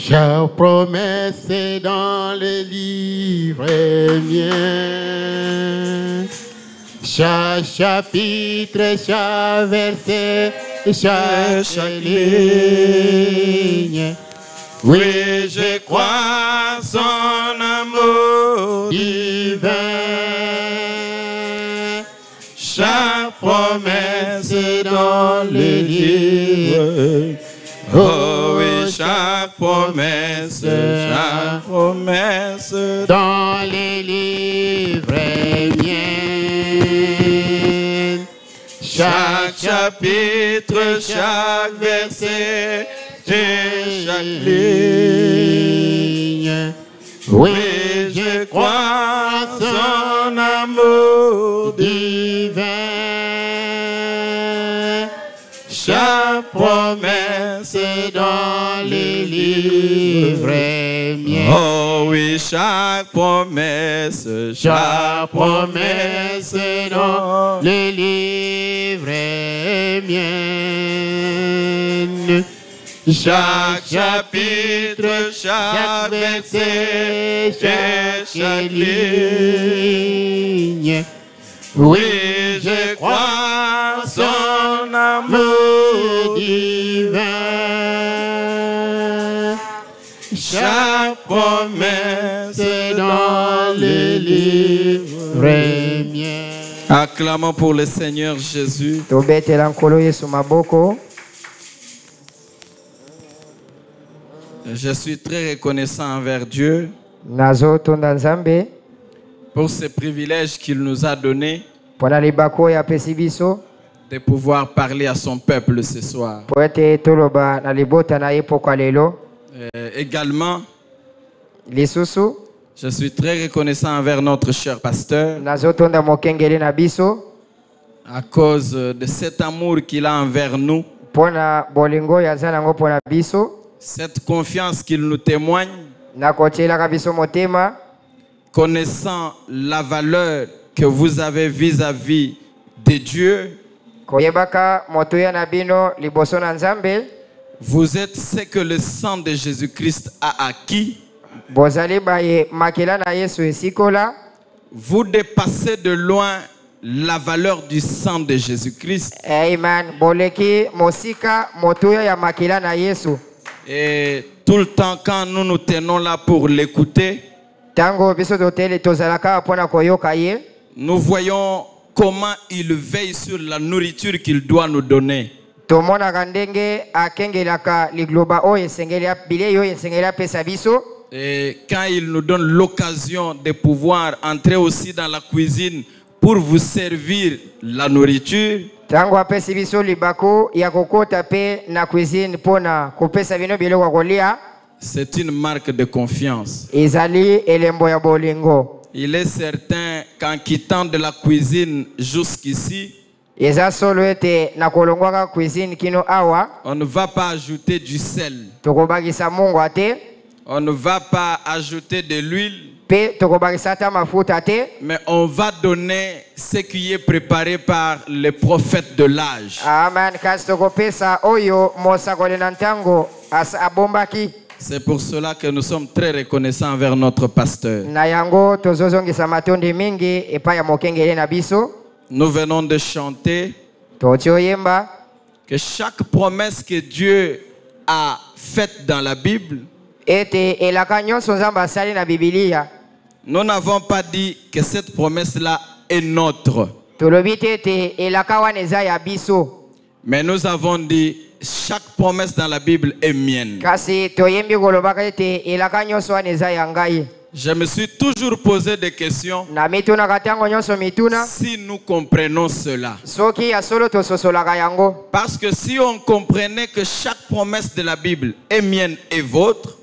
Chaque promesse est dans le livre mien. Chaque chapitre, chaque verset, chaque ligne. Oui, je crois son amour divin. Chaque promesse est dans le livre. Oh oui, chaque promesse dans les livres miens. Chaque chapitre, chaque verset, chaque ligne. Oui, je crois en son amour divin. Chaque promesse dans les livres miens. Oh oui, chaque promesse dans les livres miens. Chaque chapitre, chaque verset, chaque ligne. Oui, je crois en son amour divin. Chaque promesse dans les livres miens. Acclamons pour le Seigneur Jésus. Je suis très reconnaissant envers Dieu pour ce privilège qu'il nous a donné de pouvoir parler à son peuple ce soir. Également, je suis très reconnaissant envers notre cher pasteur à cause de cet amour qu'il a envers nous, cette confiance qu'il nous témoigne, connaissant la valeur que vous avez vis-à-vis de Dieu. Vous êtes ce que le sang de Jésus-Christ a acquis. Vous dépassez de loin la valeur du sang de Jésus-Christ. Et tout le temps quand nous nous tenons là pour l'écouter, nous voyons comment il veille sur la nourriture qu'il doit nous donner. Et quand il nous donne l'occasion de pouvoir entrer aussi dans la cuisine pour vous servir la nourriture, c'est une marque de confiance. Il est certain qu'en quittant de la cuisine jusqu'ici, on ne va pas ajouter du sel. On ne va pas ajouter de l'huile. Mais on va donner ce qui est préparé par les prophètes de l'âge. C'est pour cela que nous sommes très reconnaissants envers notre pasteur. Nous venons de chanter que chaque promesse que Dieu a faite dans la Bible, nous n'avons pas dit que cette promesse-là est notre. Mais nous avons dit chaque promesse dans la Bible est mienne. Je me suis toujours posé des questions si nous comprenons cela. Parce que si on comprenait que chaque promesse de la Bible est mienne et vôtre,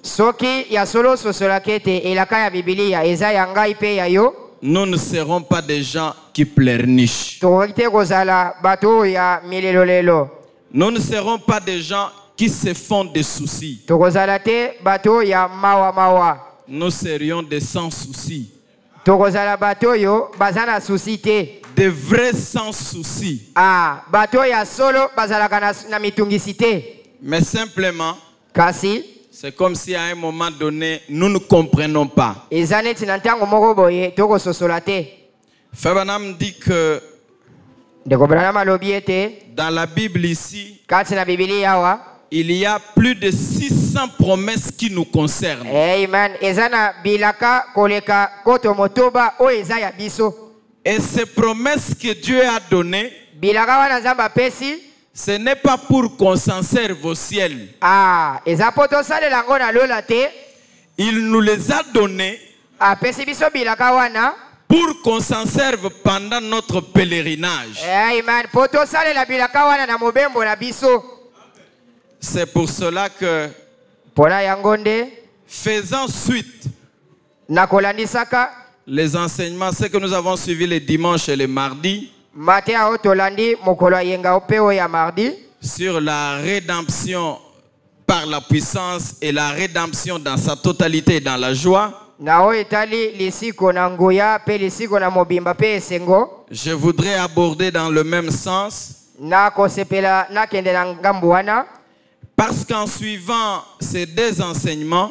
nous ne serons pas des gens qui pleurnichent. Nous ne serons pas des gens qui se font des soucis. Nous serions des sans soucis. Des vrais sans soucis. Mais simplement, C'est comme si à un moment donné, nous ne comprenons pas. Frère Branham dit que dans la Bible ici, il y a plus de 600 promesses qui nous concernent. Amen. Et ces promesses que Dieu a données, ce n'est pas pour qu'on s'en serve au ciel. Il nous les a données pour qu'on s'en serve pendant notre pèlerinage. C'est pour cela que, faisant suite les enseignements, ce que nous avons suivi les dimanches et les mardis, sur la rédemption par la puissance et la rédemption dans sa totalité et dans la joie, je voudrais aborder dans le même sens, parce qu'en suivant ces deux enseignements,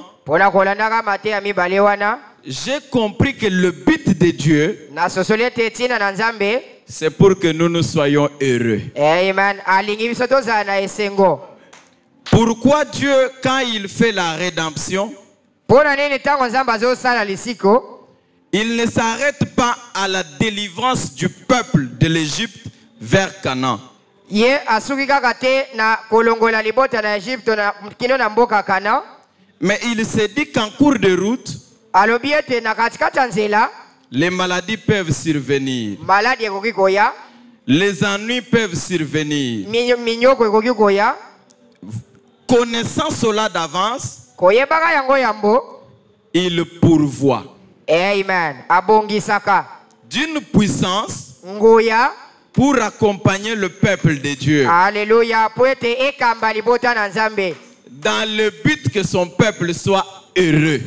j'ai compris que le but de Dieu, c'est pour que nous soyons heureux. Pourquoi Dieu, quand il fait la rédemption, il ne s'arrête pas à la délivrance du peuple de l'Égypte vers Canaan? Mais il s'est dit qu'en cours de route, les maladies peuvent survenir. Les ennuis peuvent survenir. Connaissant cela d'avance, il pourvoit d'une puissance pour accompagner le peuple de Dieu. Alléluia. Dans le but que son peuple soit heureux.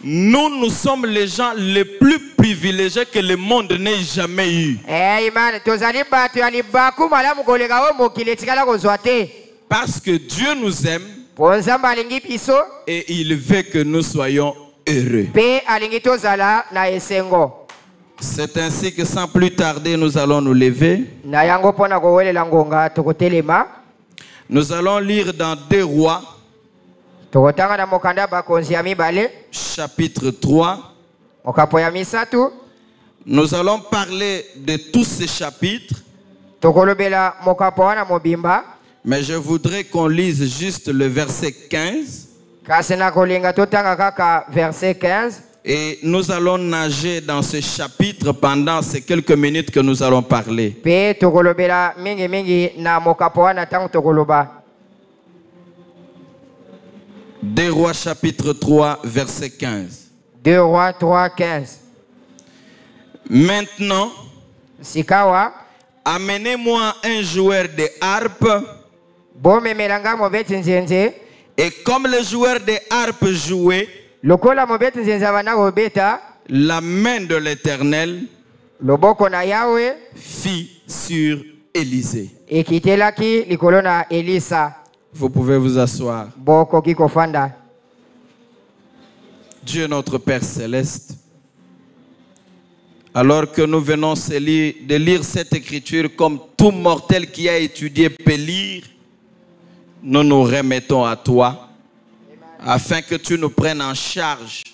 Nous sommes les gens les plus privilégiés que le monde n'ait jamais eu. Parce que Dieu nous aime et il veut que nous soyons heureux. C'est ainsi que sans plus tarder, nous allons nous lever. Nous allons lire dans 2 Rois, chapitre 3. Nous allons parler de tous ces chapitres. Mais je voudrais qu'on lise juste le verset 15. Et nous allons nager dans ce chapitre pendant ces quelques minutes que nous allons parler. 2 Rois chapitre 3 verset 15. 2 Rois 3, 15. Maintenant, amenez-moi un joueur de harpe. Et comme le joueur de harpe jouait, la main de l'Éternel fit sur Élisée. Vous pouvez vous asseoir. Dieu notre Père Céleste, alors que nous venons de lire cette écriture comme tout mortel qui a étudié peut lire, nous nous remettons à toi afin que tu nous prennes en charge,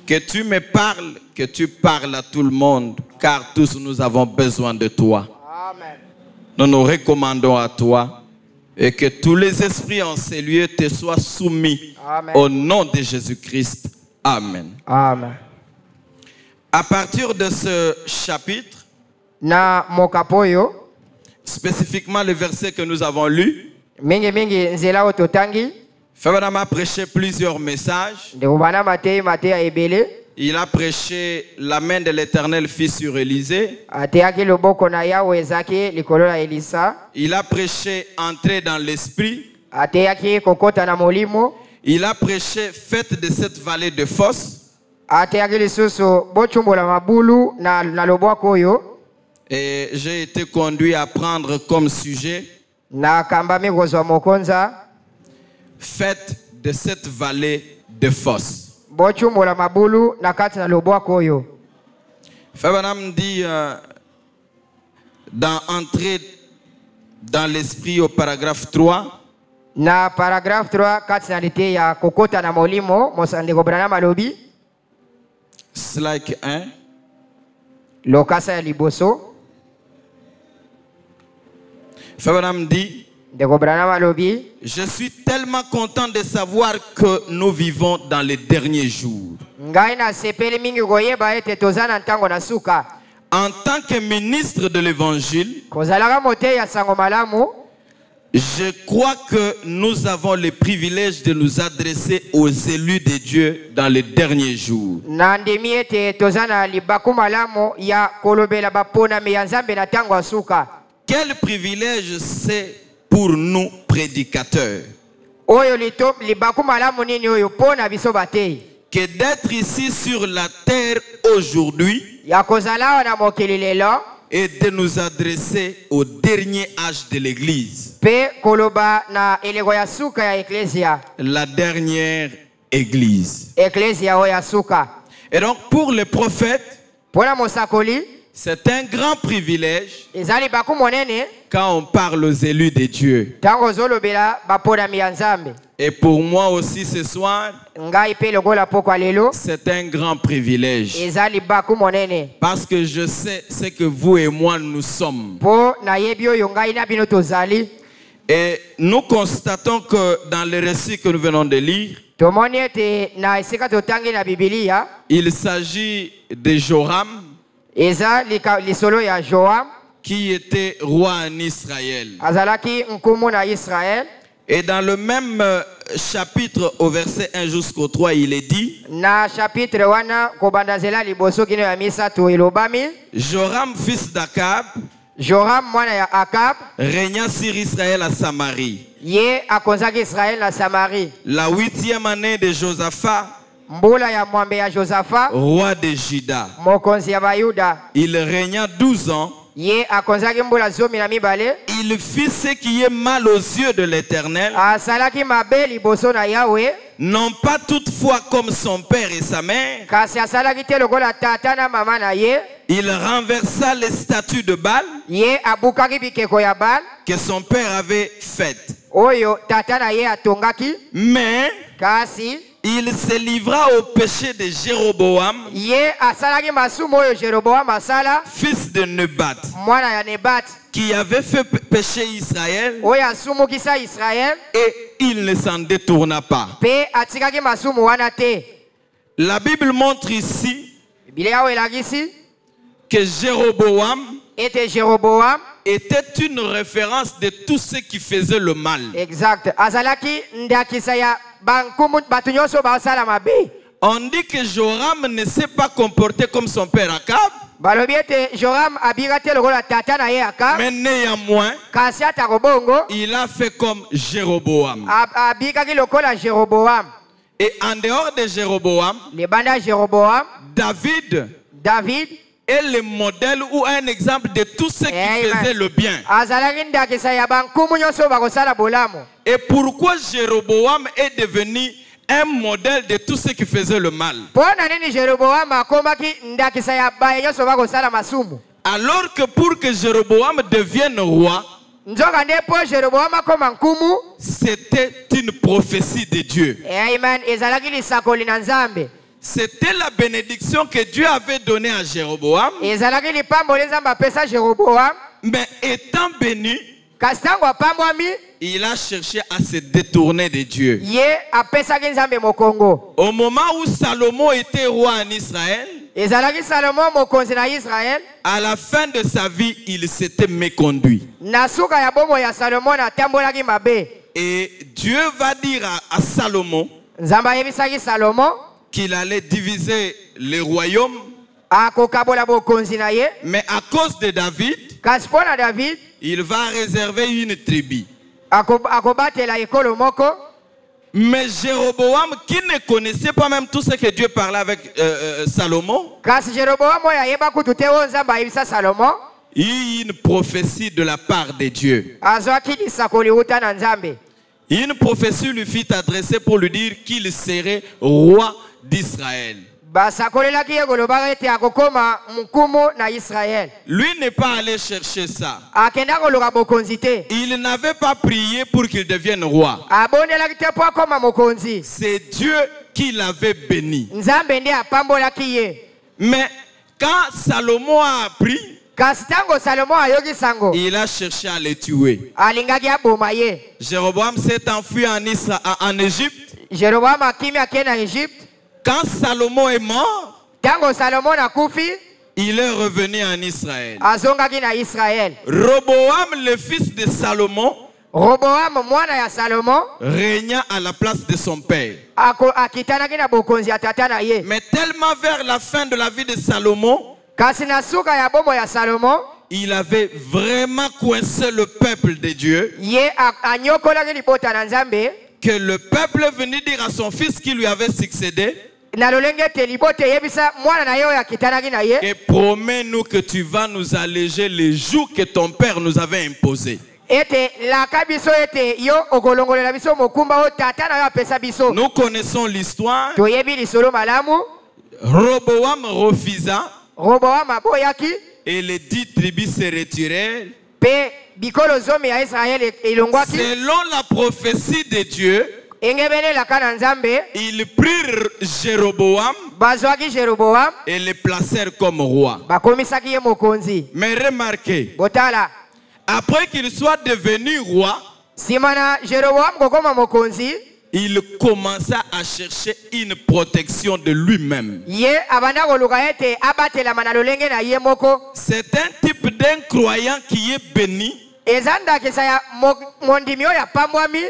que tu me parles, que tu parles à tout le monde, car tous nous avons besoin de toi. Amen. Nous nous recommandons à toi et que tous les esprits en ces lieux te soient soumis. Amen. Au nom de Jésus-Christ. Amen. Amen. À partir de ce chapitre, spécifiquement le verset que nous avons lu, Frère Branham a prêché plusieurs messages. Il a prêché la main de l'Éternel fit sur Élisée. Il a prêché entrer dans l'esprit. Il a prêché faites de cette vallée de fosse. Et j'ai été conduit à prendre comme sujet Na kambami kozwa mokonza. Faites de cette vallée de fosse. Bochumula mabulu na kati na lobwako oyo. Fabanam dit d'entrer dans l'esprit au paragraphe 3. Na paragraphe 3 kati na lite ya kokota na molimo mosandeko Branham alobi. Slide 1. Lokasa ya liboso. Fabanam dit, Ndeko Branham alobi. je suis tellement content de savoir que nous vivons dans les derniers jours. Ngai na sepeli mingi koyeba ete tozana ntango na suka. En tant que ministre de l'évangile, Kozalaka mote ya sango malamu. je crois que nous avons le privilège de nous adresser aux élus de Dieu dans les derniers jours. Na ndimi ete tozana libaku malamu ya kolobela bapona me ya Nzambe na ntango ya suka. Quel privilège c'est pour nous prédicateurs Oyo libaku malamu nini oyo pona biso batei. que d'être ici sur la terre aujourd'hui Ya kozala na mokili lelo. et de nous adresser au dernier âge de l'Église, Pe koloba na elego ya suka ya eklesia. la dernière Église. Eklesia oyo ya suka. Et donc pour les prophètes, Pona mosakoli. c'est un grand privilège Ezali baku monene. quand on parle aux élus de Dieu. Tango zolobela bapona mi ya Nzambe. Et pour moi aussi ce soir, Ngai pe logola poko lelo. c'est un grand privilège. Ezali baku monene. Parce que je sais ce que vous et moi nous sommes. Po na yebi oyo ngai na bino tozali. Et nous constatons que dans le récit que nous venons de lire, Tomoni ete na esika totangi na Biblia. il s'agit de Joram Eza lisolo ya Joam. qui était roi en Israël. Azalaki nkumu na Israël. Et dans le même chapitre, au verset 1 jusqu'au 3, il est dit, Na chapitre wana kobandazela liboso kino ya misato elobami. Joram, fils d'Akab, Joram mwana ya Akab. régna sur Israël à Samarie. Ye akonzaki Israël na Samarie. La 8e année de Josaphat, Mbula ya mwambe ya Josaphat. roi de Juda. Mokonzi ya Bayuda. Il régna 12 ans. Ye akonzaki mbula zomi na mibale. Il fit ce qui est mal aux yeux de l'Éternel, Asalaki mabe liboso na Yahweh. non pas toutefois comme son père et sa mère. Kasi asalaki te lokola tata na mama na ye. Il renversa les statues de Baal Ye abukaki bikeko ya Baal. que son père avait faites. Oyo tata na ye atongaki. Mais Kasi il se livra au péché de Jéroboam, ye asalaki masumu oyo Jeroboam asala. fils de Nebat, Mwana ya Nebat. qui avait fait pécher Israël, Oyo asumukisa Israël. et il ne s'en détourna pas. Pe atikaki masumu wana te. La Bible montre ici Biblia oyo elakisi que Jéroboam ete Jeroboam. était une référence de tous ceux qui faisaient le mal. Exact. Azalaki ndakisa ya bankumu batu nyonso basala mabe. On dit que Joram ne s'est pas comporté comme son père Akab, Balobi ete Joram abika te lokola tata na ye Akab. mais néanmoins, Kasi atako bongo il a fait comme Jéroboam. abikaki lokola Jeroboam. Et en dehors de Jéroboam, Lebanda Jeroboam, David David est le modèle ou un exemple de tous ceux qui faisaient le bien. azalaki ndakisa ya bankumu nyonso bakosala bolamu. Et pourquoi Jéroboam est devenu un modèle de tous ceux qui faisaient le mal? Pona nini Jeroboam akomaki ndakisa ya baye nyonso bakosala masumu? Alors que pour que Jéroboam devienne roi, Nzoka nde po Jeroboam akoma nkumu. c'était une prophétie de Dieu. Amen. Ezalaki lisakoli na Nzambe. C'était la bénédiction que Dieu avait donnée à Jéroboam. Ezalaki lipamboli Nzambe apesa Jeroboam. Mais étant béni, Kasi tango apambwami, il a cherché à se détourner de Dieu. ye apesaki Nzambe mokongo. Au moment où Salomon était roi en Israël, Ezalaki Salomo mokonzi na Israël. à la fin de sa vie, il s'était méconduit. Na suka ya bomo ya Salomo atambolaki mabe. Et Dieu va dire à Salomon Nzambe ayebisaki Salomo qu'il allait diviser le royaume. akokabola bokonzi na ye. Mais à cause de David, Kasi mpo na David il va réserver une tribu. akobatela ekolo moko. Mais Jéroboam, qui ne connaissait pas même tout ce que Dieu parlait avec Salomon, Kasi Jeroboam oyo ayeba kutu te oyo Nzambe ayebisa Salomo. une prophétie de la part de Dieu. azwaki lisakoli uta na Nzambe. Une prophétie lui fut adressée pour lui dire qu'il serait roi d'Israël. Basakolelaki ye kolobaka ete akokoma mukumu na Israel. Lui n'est pas allé chercher ça. Akenda koluka bokonzi te. Il n'avait pas prié pour qu'il devienne roi. Abondelaki te po akoma mokonzi. C'est Dieu qui l'avait béni. Nzambe nde apambolaki ye. Mais quand Salomon a appris, Kasi tango Salomo ayoki sango, il a cherché à le tuer. alingaki aboma ye. Jéroboam s'est enfui en Égypte. Jeroboam akimi ake na Egypte. Quand Salomon est mort, Tango Salomo nakufi, il est revenu en Israël. azongaki na Israel. Roboam, le fils de Salomon, Roboam mwana ya Salomo régna à la place de son père. akitanaki na bokonzi ya tata na ye. Mais tellement vers la fin de la vie de Salomon, Kasi na suka ya bombo ya Salomo, il avait vraiment coincé le peuple de Dieu, ye anyokolaki libota na Nzambe, que le peuple est venu dire à son fils qui lui avait succédé, na lolenge te libota yebisa mwana na ye oyo akitanaki na ye, et promets-nous que tu vas nous alléger les jours que ton père nous avait imposés. ete laka biso ete yo okolongolela biso mokumba oyo tata na yo apesa biso. Nous connaissons l'histoire. Toyebi lisolo malamu. Roboam refusa Roboam aboyaki, et les 10 tribus se retirèrent. pe bikolo zomi ya Israel elongwaki. Selon la prophétie de Dieu, Engebelelaka na Nzambe, ils prirent Jéroboam bazwaki Jeroboam, et le placèrent comme roi. bakomisaki ye mokonzi. Mais remarquez, Botala, après qu'il soit devenu roi, sima na Jeroboam kokoma mokonzi, il commença à chercher une protection de lui-même. ye abanda koluka ete abatelama na lolenge na ye moko. C'est un type d'incroyant qui est béni. Eza ndakisa ya mondimi oyo apambwami.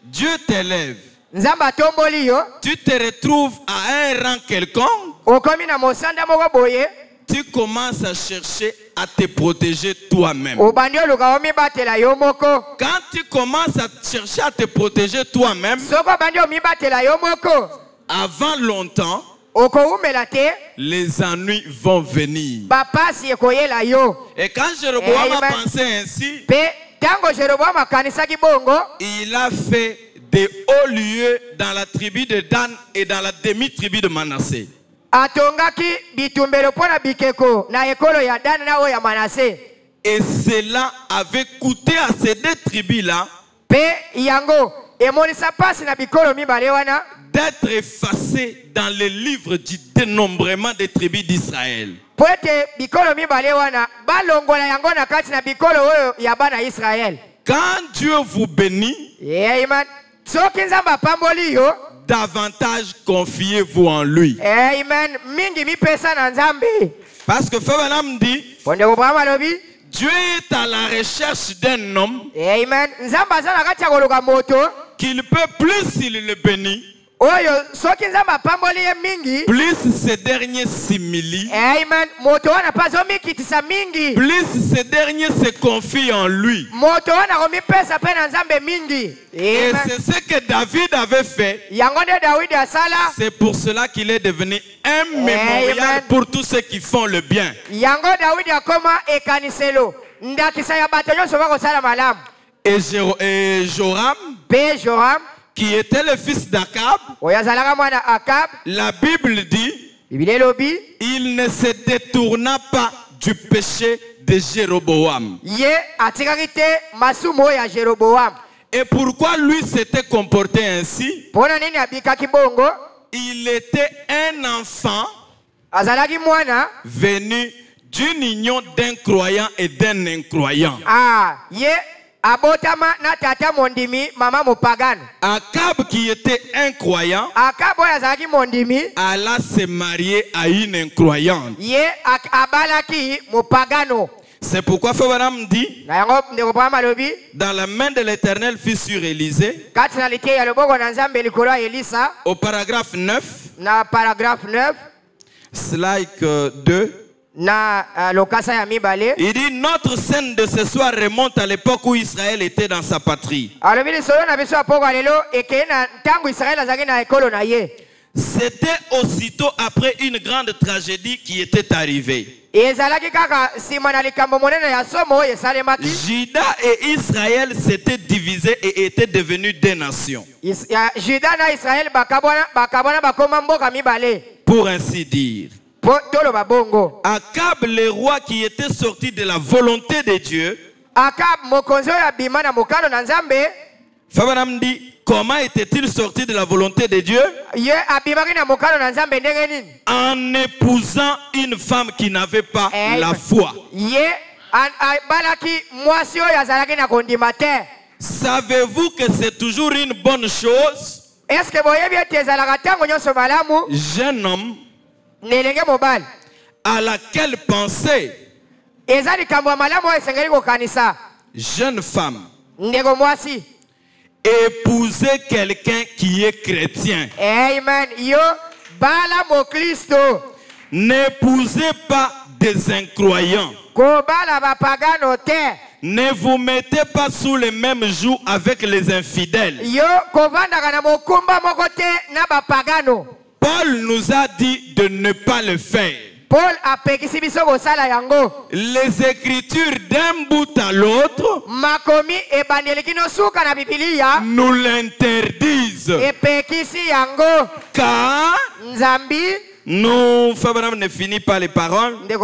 Dieu t'élève. Nzambe atomboli yo, Tu te retrouves à un rang quelconque. okomi na mosanda moko boye, Tu commences à chercher à te protéger toi-même. obandi oluka omibatela yo moko. Quand tu commences à chercher à te protéger toi-même, Soko obandi omibatela yo moko, avant longtemps, okoumela te, les ennuis vont venir. bapasi ekoyela yo. Et quand Jéroboam a Amen. pensé ainsi, Pe tango Jeroboam akanisaki bongo, il a fait des hauts lieux dans la tribu de Dan et dans la demi-tribu de Manassé. atongaki bitumbelo pona bikeko na ekolo ya Dan na oyo ya Manase. Et cela avait coûté à ces deux tribus-là Pe yango emonisa pasi na bikolo mibale wana d'être effacés dans le livre du dénombrement des tribus d'Israël. po ete bikolo mibale wana balongola yango na kati na bikolo oyo ya bana Israel. Quand Dieu vous bénit, Amen. Soki Nzambe apamboli yo, davantage confiez-vous en lui. amen, mingi mipesa na Nzambe. Parce que Fabana dit, Ponde Abraham alobi, Dieu est à la recherche d'un homme amen, Nzambe aza na kati ya koluka moto qu'il peut plus s'il le bénit, oyo soki Nzambe apamboli ye mingi, plus ce dernier s'humilie, amen, moto wana pa azomikitisa mingi, plus ce dernier se confie en lui. moto wana komipesa pe na Nzambe mingi. Et Amen. c'est ce que David avait fait. Yango nde Dawidi asala, C'est pour cela qu'il est devenu un mémorial Amen. pour tous ceux qui font le bien. yango Dawidi akoma ekaniselo ndakisa ya bato nyonso bakosala malamu. Et Joram, Pe Joram qui était le fils d'Akab, oyo azalaka mwana Akab, la Bible dit, Biblia elobi il ne se détourna pas du péché de Jéroboam. ye atikaki te masumu oyo ya Jeroboam. Et pourquoi lui s'était comporté ainsi? Mpona nini abikaki bongo? Il était un enfant Azalaki mwana venu d'une union d'un croyant et d'un incroyant. ye abotama na tata mondimi mama mopagano. Akab, qui était un croyant, Akab oyo azalaki mondimi, alla se marier à une incroyante. ye abalaki mopagano. C'est pourquoi Fabana dit, Na yango ndeko Abraham alobi, dans la main de l'Éternel fut sur Élisée, kati na liteyi ya loboko na Nzambe likolo ya Elisa, au paragraphe 9, na paragraphe 9 slide 2, na lokasa ya mibale, il dit, notre scène de ce soir remonte à l'époque où Israël était dans sa patrie. alobi lisolo na biso ya poko ya lelo ekei na ntango Israele azalaki na ekolo na ye. c'était aussitôt après une grande tragédie qui était arrivée. Juda et Israël s'étaient divisés et étaient devenus deux nations. Pour ainsi dire. Akab, le roi qui était sorti de la volonté de Dieu, Fabanam dit, comment était-il sorti de la volonté de Dieu? En épousant une femme qui n'avait pas la foi. Savez-vous que c'est toujours une bonne chose? Jeune homme à laquelle penser. Jeune femme, épouser quelqu'un qui est chrétien. Amen. N'épousez pas des incroyants. Ne vous mettez pas sous le même joug avec les infidèles. Paul nous a dit de ne pas le faire. Les écritures d'un bout à l'autre nous l'interdisent. Car nous, Fabanam ne finit pas les paroles, de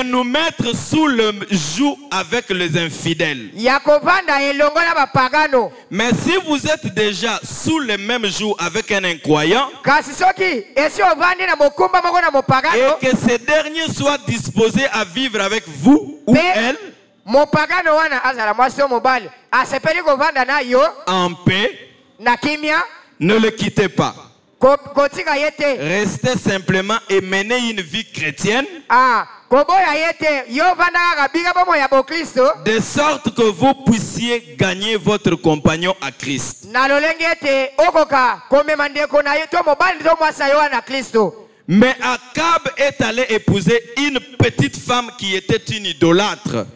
nous mettre sous le joug avec les infidèles. Mais si vous êtes déjà sous le même joug avec un incroyant, et que ce dernier soit disposé à vivre avec vous ou elle, en paix, ne le quittez pas. Restez simplement et menez une vie chrétienne, de sorte que vous puissiez gagner votre compagnon à Christ. Mais Akab est allé épouser une petite femme qui était une idolâtre.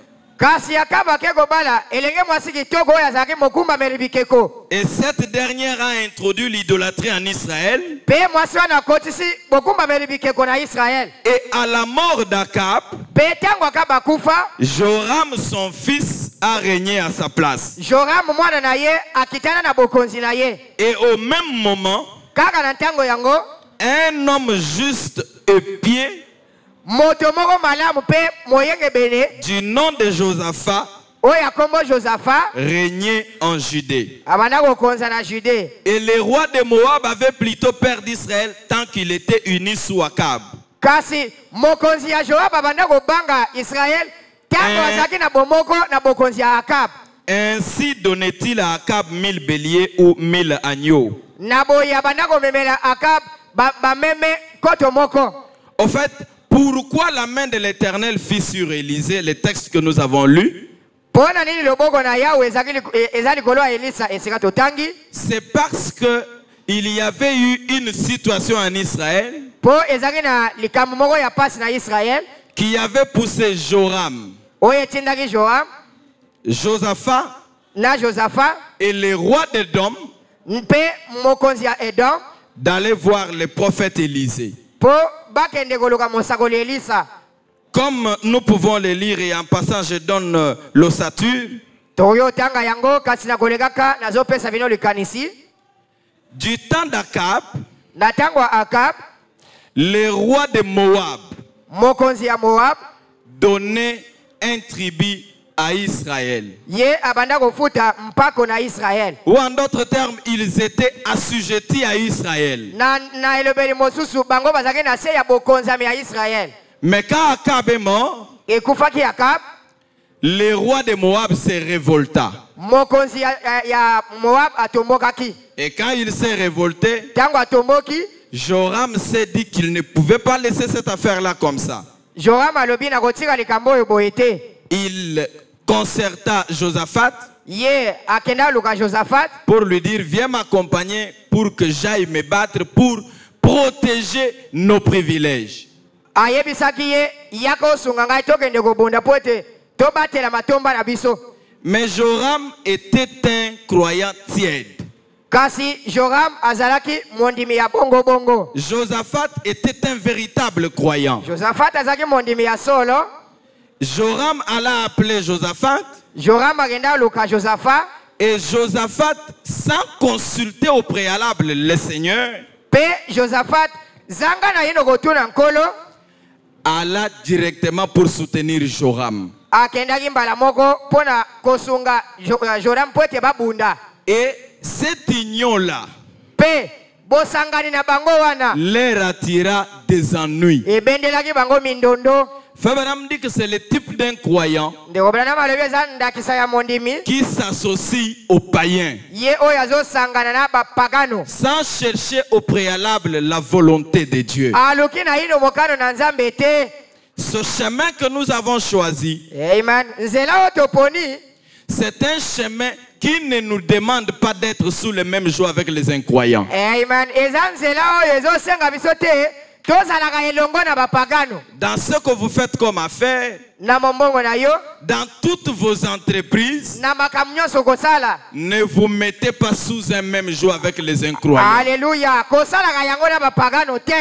Et cette dernière a introduit l'idolâtrie en Israël. Et à la mort d'Akab, Joram, son fils, a régné à sa place. Et au même moment, un homme juste et pieux du nom de Josaphat régnait en Judée. Et le roi de Moab avait plutôt peur d'Israël tant qu'il était uni sous Akab. Ainsi donnait-il à Akab 1000 béliers ou 1000 agneaux. En fait, pourquoi la main de l'Éternel fit sur Élisée, le texte que nous avons lu? C'est parce que il y avait eu une situation en Israël qui avait poussé Joram, Josaphat et le roi d'Édom d'aller voir le prophète Élisée. Comme nous pouvons le lire, et en passant je donne l'ossature. Du temps d'Akab, le roi de Moab donnait un tribut à Israël. Ou en d'autres termes, ils étaient assujettis à Israël. Mais quand Akab est mort, le roi de Moab s'est révolta. Et quand il s'est révolté, Joram s'est dit qu'il ne pouvait pas laisser cette affaire-là comme ça. Il concerta Josaphat pour lui dire, viens m'accompagner pour que j'aille me battre pour protéger nos privilèges. Mais Joram était un croyant tiède. Kasi Joram azalaki mondimi ya bongo bongo. Josaphat était un véritable croyant. Josaphat azalaki mondimi ya solo. Joram alla appeler Josaphat. Joram agenda luka Josaphat. Et Josaphat, sans consulter au préalable le Seigneur, Pe Josaphat zanga na yino gotuna nkolo. Alla directement pour soutenir Joram. Akendaki mbala moko pona kosunga Joram poete babunda. Et cette union-là Pe bosangani na bango wana leur attira des ennuis. ebendelaki bango mindondo. Fabaram dit que c'est le type d'un croyant Ndeko brana malobi eza ndakisa ya mondimi qui s'associe aux païens ye oyo azosangana na bapagano sans chercher au préalable la volonté de Dieu. aluki na yino mokano na nzambe te. Ce chemin que nous avons choisi, Amen. Nzela oyo toponi c'est un chemin qui ne nous demande pas d'être sous le même joug avec les incroyants. Amen. Eza nzela oyo ezosenga biso te tozalaka elongo na bapagano Dans ce que vous faites comme affaire, na mombongo na yo dans toutes vos entreprises, na makambo nyonso kosala. ne vous mettez pas sous un même joug avec les incroyants. Alléluia. Kosalaka yango na bapagano te.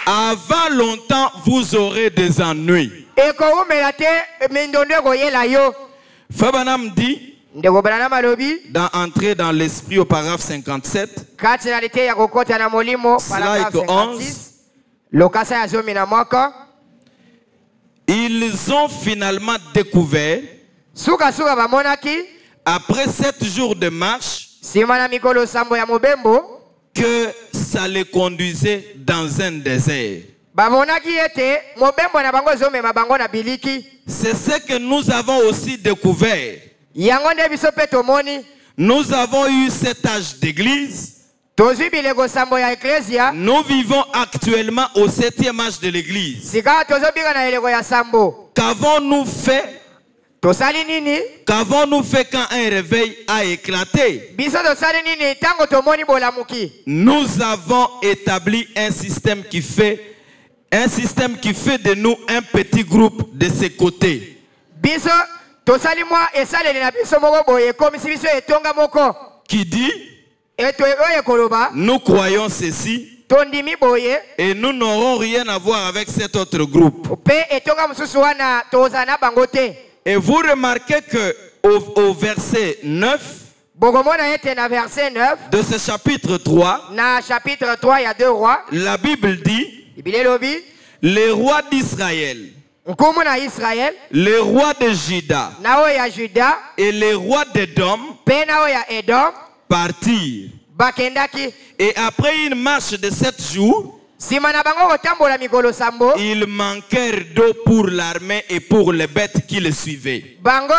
Avant longtemps, vous aurez des ennuis. Ekoumela te mindondo ekoyela yo. Fabanam dit, Ndeko brana malobi entrer dans l'esprit au paragraphe 57, kati na lite ya kokota na molimo paragraphe Slide 56 lokasa ya zomi na moko. ils ont finalement découvert, Suka bamonaki après 7 jours de marche, sima na mikolo sambo ya mobembo que ça les conduisait dans un désert. bamonaki ete mobembo na bango ezomema bango na biliki. C'est ce que nous avons aussi découvert. Yango nde biso pe tomoni Nous avons eu cet âge d'église. tozwi bileko sambo ya eklesia. Nous vivons actuellement au 7e âge de l'église. Sika tozobika na eleko ya sambo. Qu'avons-nous fait? Tosali nini? Qu'avons-nous fait quand un réveil a éclaté? Biso tosali nini tango tomoni bolamuki? Nous avons établi un système qui fait de nous un petit groupe de ces côtés. Biso tosali mwa esaleli na biso moko boye komisi biso etonga moko. Qui dit, Eto oye koloba nous croyons ceci tondimi boye et nous n'aurons rien à voir avec cet autre groupe. pe etonga mususu wana tozana bango te. Et vous remarquez que au verset 9 Bogomona ete na verset 9 de ce chapitre 3, na chapitre 3 ya 2 rois. la Bible dit, Biblia lobi les rois d'Israël, nkumu na Israël les rois de Juda na oyo ya Juda et les rois d'Édom pe na oyo ya Edom partirent. bakendaki. Et après une marche de 7 jours, Sima na bango kotambola mikolo sambo ils manquèrent d'eau pour l'armée et pour les bêtes qui les suivaient. bango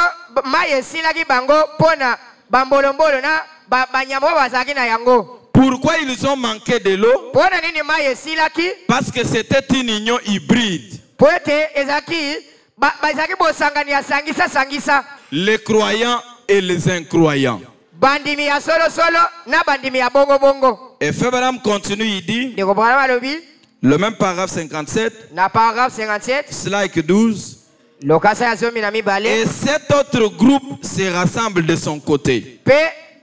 mai esilaki bango pona bambolombolo na banyama oyo bazalaki na yango. Pourquoi ils ont manqué de l'eau? Pona nini mai esilaki? Parce que c'était une union hybride. Po ete ezalaki bazalaki bosangani ya sangisa Les croyants et les incroyants. bandimi ya solo na bandimi ya bongo. Et Fébaram continue, il dit, Ndeko bwana malobi le même paragraphe 57, na paragraphe 57 slide 12. lokasa ya zomi na mibale. Et cet autre groupe se rassemble de son côté. Pe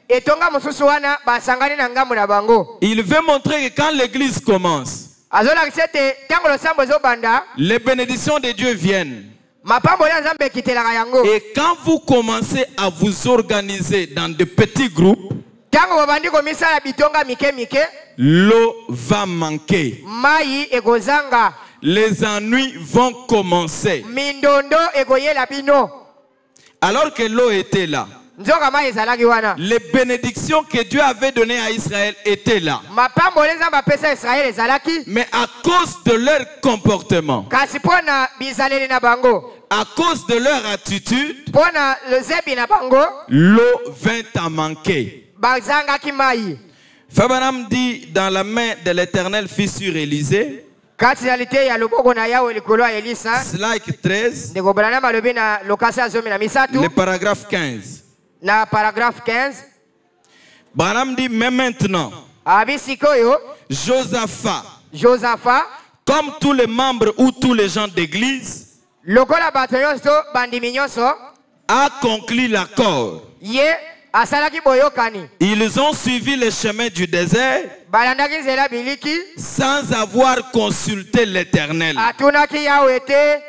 etonga mususu wana basangani na ngambo na bango. Il veut montrer que quand l'église commence, Azolakisa ete tango losambo ezobanda les bénédictions de Dieu viennent. mapambo ya nzambe ekitelaka yango. Et quand vous commencez à vous organiser dans de petits groupes, Tango babandi komisala bitonga mike l'eau va manquer. mai ekozanga. Les ennuis vont commencer. Mindondo ekoyela bino. Alors que l'eau était là, Nzoka mai ezalaki wana. les bénédictions que Dieu avait données à Israël étaient là. Mapambo le nzambe apesa Israel ezalaki. Mais à cause de leur comportement, Kasi pona bizaleli na bango. à cause de leur attitude, Pona lezebi na bango. l'eau vint à manquer. Bazangaki mai. Fabanam dit, dans la main de l'Éternel fut sur Élisée, Kati na lite ya loboko na Yawe likolo ya Elisa. slide 13, Ndeko brana malobi na lokasa ya zomi na misatu. le paragraphe 15. Na paragraphe 15. Branham dit, mais maintenant, Abi sikoyo Josaphat, comme tous les membres ou tous les gens d'église, lokola bato nyonso bandimi nyonso a conclu l'accord ye asalaki boyokani. Ils ont suivi le chemin du désert Balandaki nzela biliki. sans avoir consulté l'Éternel. Atunaki Yahweh te.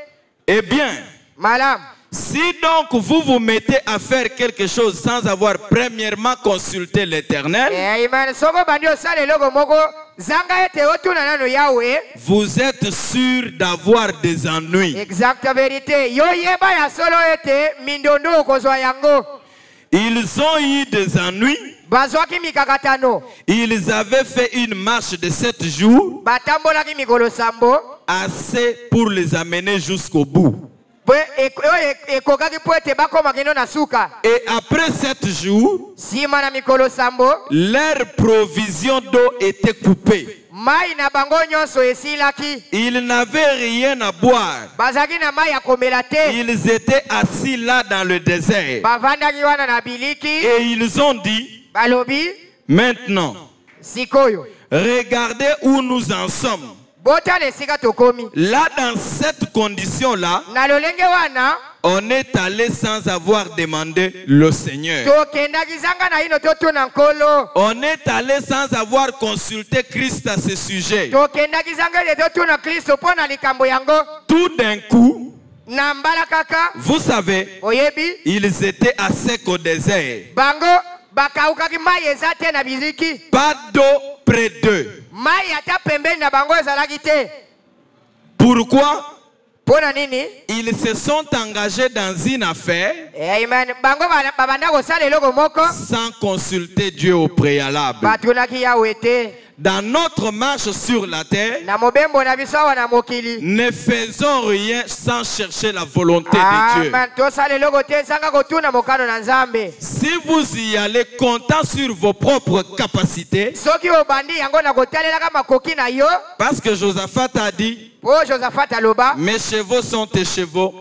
Eh bien, Malam. si donc vous vous mettez à faire quelque chose sans avoir premièrement consulté l'Éternel, Amen. Soko bandi osala eloko moko zanga ete otuna nano Yahweh. vous êtes sûr d'avoir des ennuis. Exact vérité. Yo yeba ya solo ete mindondo okozwa yango. Ils ont eu des ennuis. Bazwaki mikakatano. Ils avaient fait une marche de 7 jours, Batambolaki mikolo sambo. assez pour les amener jusqu'au bout. Ekokaki po ete bakoma kino na suka. Et après 7 jours, Sima na mikolo sambo. leur provision d'eau était coupée. Mai na bango nyonso esilaki. Ils n'avaient rien à boire. Bazaki na mai ya komela te. Ils étaient assis là dans le désert. Bavandaki wana na biliki. Et ils ont dit, Balobi. maintenant, Sikoyo. regardez où nous en sommes. Botala esika tokomi. Là, dans cette condition-là, Na lolenge wana. on est allé sans avoir demandé le Seigneur. Tokendaki zanga na ino totuna nkolo. On est allé sans avoir consulté Christ à ce sujet. Tokendaki zanga ete totuna Kristo po na likambo yango. Tout d'un coup, Na mbala kaka. vous savez, Oyebi. ils étaient à sec au désert. Bango bakaukaki mai eza te na biliki. Pas d'eau près d'eux. Mai ata pembeni na bango ezalaki te. Pourquoi? Pona nini? Ils se sont engagés dans une affaire Amen. Bango babanda kosala eloko moko. sans consulter Dieu au préalable. Batunaki Yahweh te. Dans notre marche sur la terre, Na mobembo na biso awa na mokili. ne faisons rien sans chercher la volonté de Dieu. Amen. Tosala eloko te zanga kotuna mokano na Nzambe. Si vous y allez comptant sur vos propres capacités, Soki obandi yango na kotalelaka makoki na yo. parce que Josaphat a dit, Po Josaphat aloba. mes chevaux sont tes chevaux,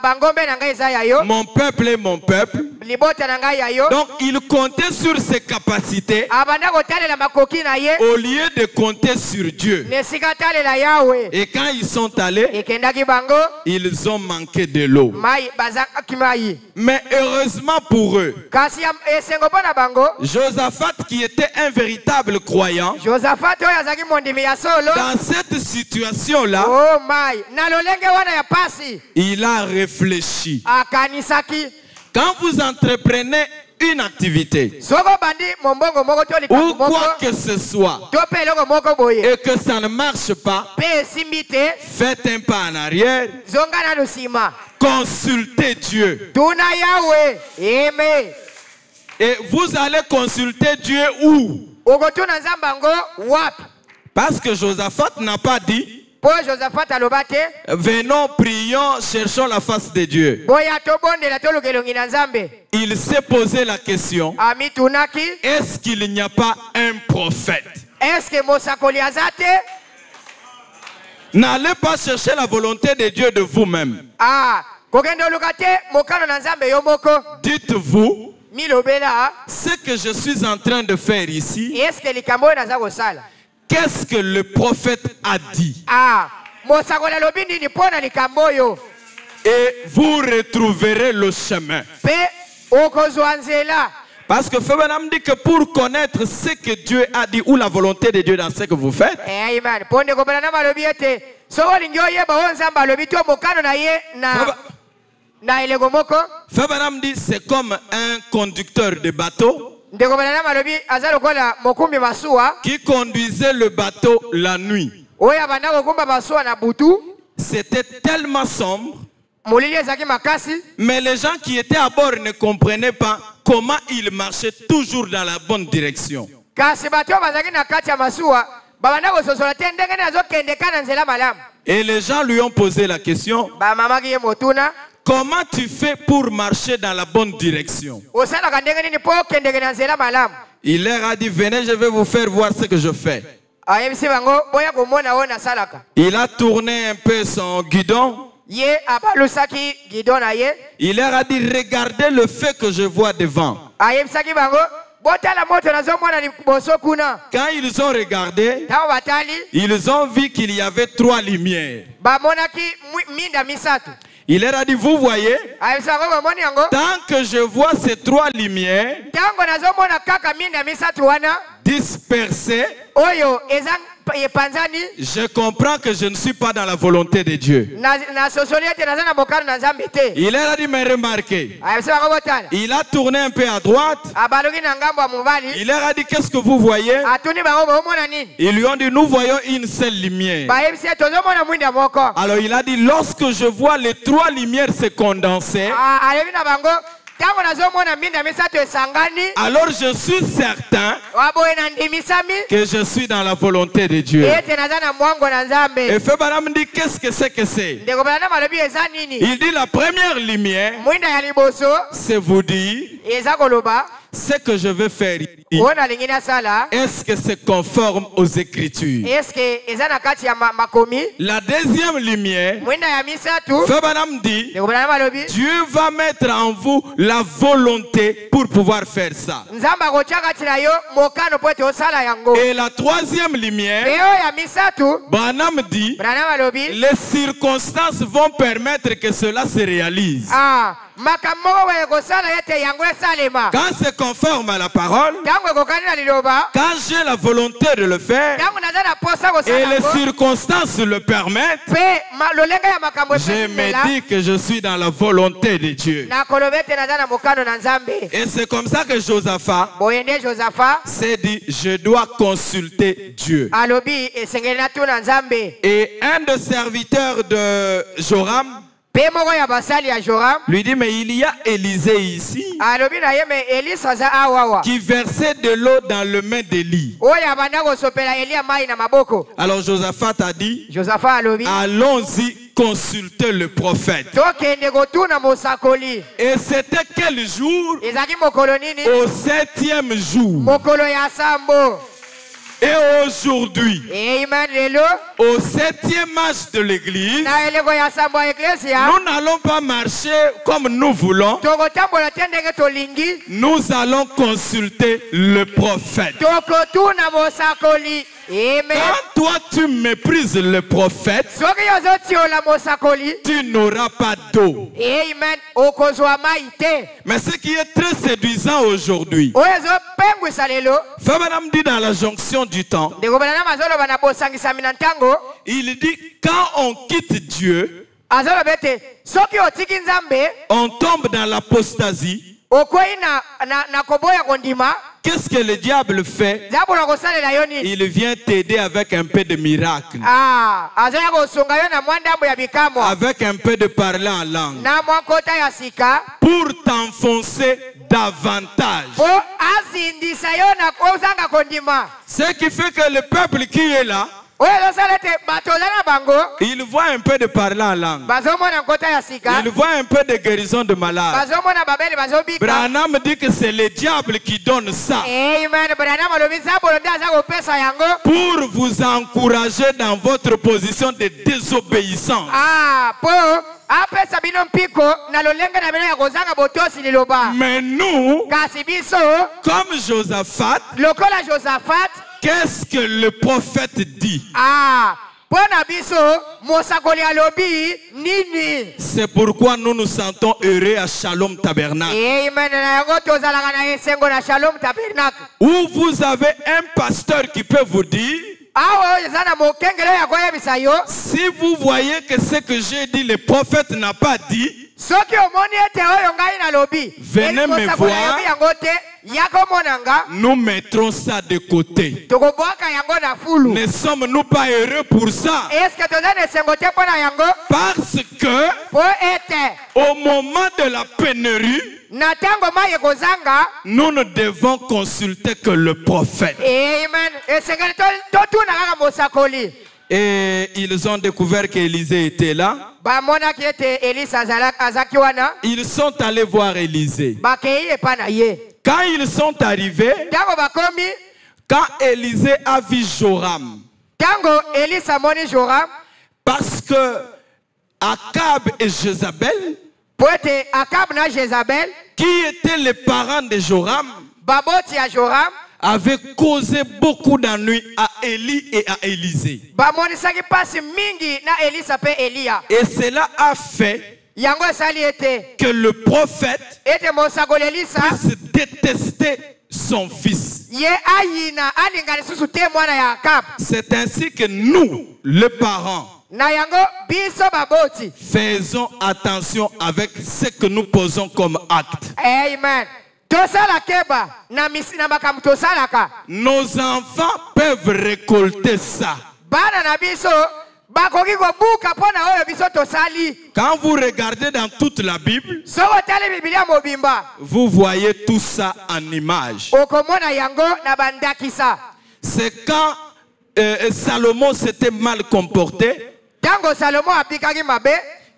Bangombe na ngai eza ya yo. mon peuple est mon peuple. Libota na ngai ya yo. Donc il comptait sur ses capacités Abanda kotalela makoki na ye. au lieu de compter sur Dieu. Nesika talela Yahweh. Et quand ils sont allés, Ekendaki bango. ils ont manqué de l'eau. Mai bazakaki mai. Mais heureusement pour eux, Kasi esengo pona bango. Josaphat, qui était un véritable croyant, Josaphat oyo azaki mondimi ya solo. dans cette situation-là, Oh mai. Na lolenge wana ya pasi. il a réfléchi. Akanisaki. Quand vous entreprenez une activité, Soko bandi mombongo moko to ou likambo moko. quoi que ce soit, To pe eloko moko boye. et que ça ne marche pas, Pe esimbi te. faites un pas en arrière, Zonga na lusima. consultez Dieu. Tuna Yahweh. Amen. Et vous allez consulter Dieu où? Okotuna nzambango wapi? Parce que Josaphat n'a pas dit, Po Josaphat aloba te. venons, prions, cherchons la face de Dieu. Boya tobondela tolukelongi na Nzambe. Il s'est posé la question, Ami tunaki. est-ce qu'il n'y a pas un prophète? Est-ce que mosakoli azate? N'allez pas chercher la volonté de Dieu de vous-même. Kokendo lukate mokano na Nzambe yo moko. Dites-vous, Milobela. ce que je suis en train de faire ici, Est-ce que likambo naza kosala? qu'est-ce que le prophète a dit? Mosakoli alobi nini pona likambo yo? Et vous retrouverez le chemin. Pe okozwa nzela. Parce que Fébénam dit que pour connaître ce que Dieu a dit ou la volonté de Dieu dans ce que vous faites, Amen. Ponde kopela na malobi ete. Soko lingi oyeba o Nzambe alobi to mokano na ye na elego moko. Fébénam dit c'est comme un conducteur de bateau Ndekopela na malobi aza lokola mokumbi masuwa. qui conduisait le bateau la nuit. Oya banda kokumba masuwa na butu. C'était tellement sombre, Molili ezaki makasi. mais les gens qui étaient à bord ne comprenaient pas comment il marchait toujours dans la bonne direction. Kasi bato bazaki na kati ya masuwa. Babanda kososola te ndenge azokende kana nzela malamu. Et les gens lui ont posé la question, Ba mama ki ye motuna. comment tu fais pour marcher dans la bonne direction? Osalaka ndenge nini po kendeke na nzela malamu? Il leur a dit, venez, je vais vous faire voir ce que je fais. Ayebisi bango boya komona ona salaka. Il a tourné un peu son guidon. Ye abalusaki gidon na ye. Il leur a dit, regardez le feu que je vois devant. Ayebisaki bango botala moto nazomona liboso kuna. Quand ils ont regardé, Tawo batali ils ont vu qu'il y avait 3 lumières. bamonaki minda misatu. Il leur a dit, vous voyez, ayebisa bango bomoni yango tant que je vois ces trois lumières ntango nazomona kaka minda misatu wana dispersées, oyo eza epanzani je comprends que je ne suis pas dans la volonté de Dieu. nasosoli ete naza na mokano na nzambe te. Il leur a dit, mais remarquez, ayebisa bango botala il a tourné un peu à droite. abaluki na ngambo ya mobali Il leur a dit, qu'est-ce que vous voyez? atuni bango bomona nini Ils lui ont dit, nous voyons une seule lumière. bayebisi ete tozomona mwinda moko. Alors il a dit, lorsque je vois les trois lumières se condenser, alebi na bango ntango nazomona minda misato esangani alors je suis certain waboye na ndimisami que je suis dans la volonté de Dieu. ete naza na mwango na nzambe. Et Febanam dit, qu'est-ce que c'est que c'est? ndeko balana malobi eza nini Il dit, la première lumière, mwinda ya liboso c'est vous dire, eza koloba ce que je veux faire ici, oyo nalingi nasala est-ce que c'est conforme aux Écritures? eske eza na kati ya makomi. La deuxième lumière, mwinda ya misatu Febanam dit, ndeko balana malobi Dieu va mettre en vous la volonté pour pouvoir faire ça. nzambe akotia kati na yo mokano po ete osala yango. Et la troisième lumière, pe oyo ya misatu Branham dit, balana malobi les circonstances vont permettre que cela se réalise. makambo moko boye kosala ete yango esalema Quand c'est conforme à la parole, ntango ekokani na liloba quand j'ai la volonté de le faire, ntango naza na posa et kosala les yango circonstances le permettent, mpe lolenge ya makambo je me epesindela dis que je suis dans la volonté de Dieu. nakoloba ete naza na mokano na nzambe. Et c'est comme ça que Josaphat boye nde josaphat s'est dit, je dois consulter Dieu. alobi esengeli natuna nzambe. Et un des serviteurs de Joram mpe moko ya basali ya joram lui dit, mais il y a Élisée ici alobi na ye me elisa aza awawa qui versait de l'eau dans le main d'Élie. oyo abanda kosopela eliya mai na maboko. Alors Josaphat a dit, josaphat alobi allons-y consulter le prophète. tokende kotuna mosakoli. Et c'était quel jour? ezalaki mokolo nini? Au 7e jour. mokolo ya sambo. Et aujourd'hui, amen lelo au 7e âge de l'église, na eleko ya sambo ya eklesia nous n'allons pas marcher comme nous voulons. tokotambola te ndenge tolingi. Nous allons consulter le prophète. tokotuna mosakoli. amen. Quand toi tu méprises le prophète, soki ozotiola mosakoli tu n'auras pas d'eau. amen okozwa mai te. Mais ce qui est très séduisant aujourd'hui, oyo ezopengwisa lelo Fabanam dit dans la jonction du temps, ndeko balana mazoloba na bosangisami na ntango il dit quand on quitte Dieu, azoloba ete soki otiki nzambe on tombe dans l'apostasie. okwei na koboya kondima. Qu'est-ce que le diable fait? zabola kosalela yo nini? Il vient t'aider avec un peu de miracle, azoya kosunga yo na mwa ndambo ya bikamwa avec un peu de parler en langue, na mwa nkota ya sika pour t'enfoncer davantage. po azindisa yo na kozanga kondima. Ce qui fait que le peuple qui est là, oyo ezosala ete bato oza na bango il voit un peu de parler en langue, bazomona nkota ya sika il voit un peu de guérison de malade. bazomona babeli bazobika. Branham dit que c'est le diable qui donne ça amen. branham alobi zabolo nde aza kopesa yango pour vous encourager dans votre position de désobéissance. po apesa bino mpiko na lolenge na bino ya kozanga botosi liloba. Mais nous, kasi biso comme Josaphat, lokola josaphat qu'est-ce que le prophète dit? mpo na biso mosakoli alobi nini? C'est pourquoi nous nous sentons heureux à Shalom Tabernacle, amen. na yango tozalaka na esengo na shalom tabernacle où vous avez un pasteur qui peut vous dire, awa oyo eza na mokengelo ya koyebisa yo si vous voyez que ce que j'ai dit, le prophète n'a pas dit, soki omoni ete oyo ngai nalobi Venez me mosakoli voir. alobi yango te yaka omonanga nous mettrons ça de côté. tokobwaka yango na fulu. Ne sommes-nous pas heureux pour ça? eske toza na esengo te mpo na yango? Parce que po ete au moment de la pénurie, na ntango mai ekozanga nous ne devons consulter que le prophète. amen. esengeli totuna kaka mosakoli. Et ils ont découvert qu'Élisée était là. bamonaki ete elisa azalaki wana Ils sont allés voir Élisée. bakei epa na ye. Quand ils sont arrivés, ntango bakomi quand Élisée a vu Joram, ntango elisa amoni joram parce que Akab et Jézabel, po ete akabu na jezabel qui étaient les parents de Joram, baboti ya joram avaient causé beaucoup d'ennuis à Élie et à Élisée. bamonisaki mpasi mingi na elisa mpe eliya. Et cela a fait yango esali ete que le prophète ete mosakoli Elisa puisse détester son fils. ye ayina alinga lisusu te mwana ya Akabu. C'est ainsi que nous, les parents, Na yango biso baboti. faisons attention avec ce que nous posons comme acte. Amen. Tosala keba na misina makambo tosalaka. Nos enfants peuvent récolter ça. Bana na biso bakoki kobuka pona oyo biso tosali. Quand vous regardez dans toute la Bible, Soko tali Biblia mobimba. vous voyez tout ça en image. Okomona yango na bandakisa. C'est quand Salomon s'était mal comporté Tango Salomo apikaki mabe.